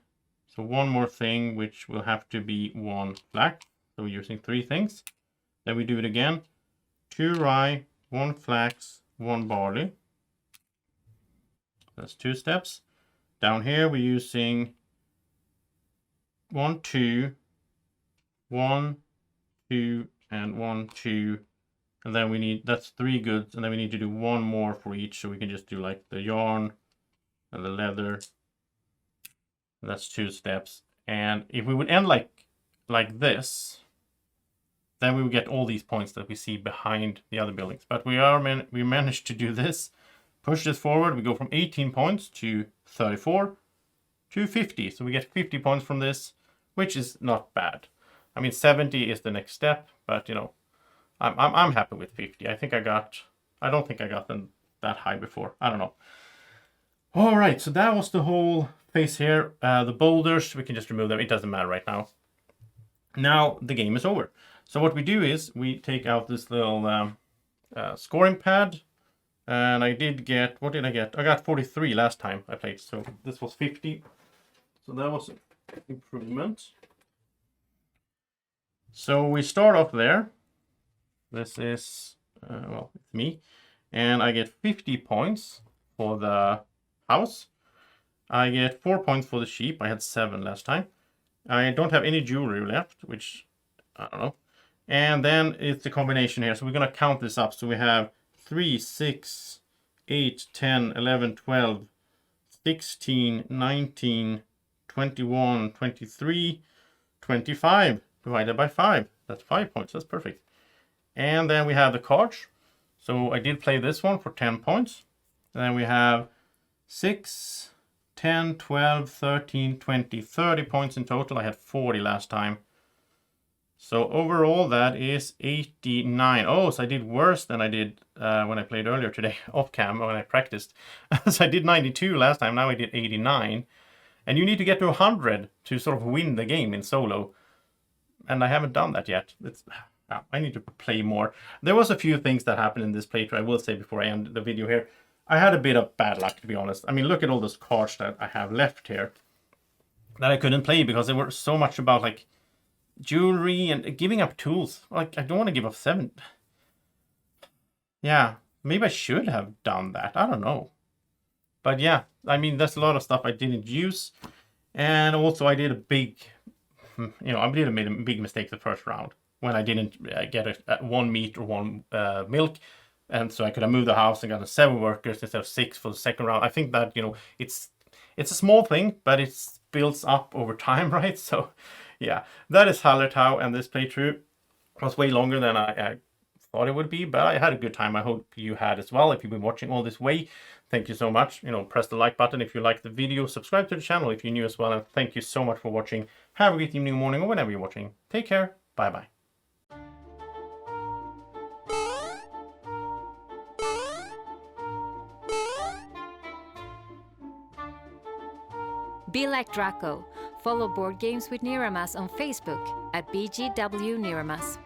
So 1 more thing, which will have to be 1 flax. So we're using 3 things. Then we do it again. 2 rye, 1 flax, 1 barley. That's 2 steps. Down here we're using 1, 2, 1, 2, and 1, 2. And then that's 3 goods. And then we need to do 1 more for each. So we can just do like the yarn and the leather. And that's 2 steps. And if we would end like this, then we would get all these points that we see behind the other buildings. But we managed to do this. Push this forward, we go from 18 points to 34 to 50. So we get 50 points from this, which is not bad. I mean, 70 is the next step, but I'm happy with 50. I don't think I got them that high before. I don't know. All right, so that was the whole phase here. The boulders, we can just remove them. It doesn't matter right now. Now the game is over. So what we do is we take out this little scoring pad. And I did get, what did I get? I got 43 last time I played, so this was 50. So that was an improvement. So we start off there. This is, well, it's me. And I get 50 points for the house. I get 4 points for the sheep. I had 7 last time. I don't have any jewelry left, which, I don't know. And then it's the combination here. So we're going to count this up. So we have 3, 6, 8, 10, 11, 12, 16, 19, 21, 23, 25 divided by 5. That's 5 points. That's perfect. And then we have the cards. So I did play this one for 10 points. And then we have 6, 10, 12, 13, 20, 30 points in total. I had 40 last time. So overall, that is 89. Oh, so I did worse than I did when I played earlier today off cam when I practiced. So I did 92 last time. Now I did 89. And you need to get to 100 to sort of win the game in solo. And I haven't done that yet. I need to play more. There was a few things that happened in this playthrough, I will say before I end the video here. I had a bit of bad luck, to be honest. I mean, look at all those cards that I have left here that I couldn't play because they were so much about like jewelry and giving up tools. Like, I don't want to give up 7. Yeah, maybe I should have done that. I don't know. But yeah, I mean, there's a lot of stuff I didn't use. And also I did a big, made a big mistake the first round when I didn't get 1 meat or 1 milk. And so I could have moved the house and gotten 7 workers instead of 6 for the second round. I think that, it's a small thing, but it builds up over time, right? So yeah, that is Hallertau, and this playthrough was way longer than I thought it would be, but I had a good time. I hope you had as well. If you've been watching all this way, thank you so much. Press the like button if you like the video, subscribe to the channel if you're new as well, and thank you so much for watching. Have a great evening, morning, or whenever you're watching. Take care. Bye bye. Be like Draco. Follow Board Games with Niramas on Facebook at BGW Niramas.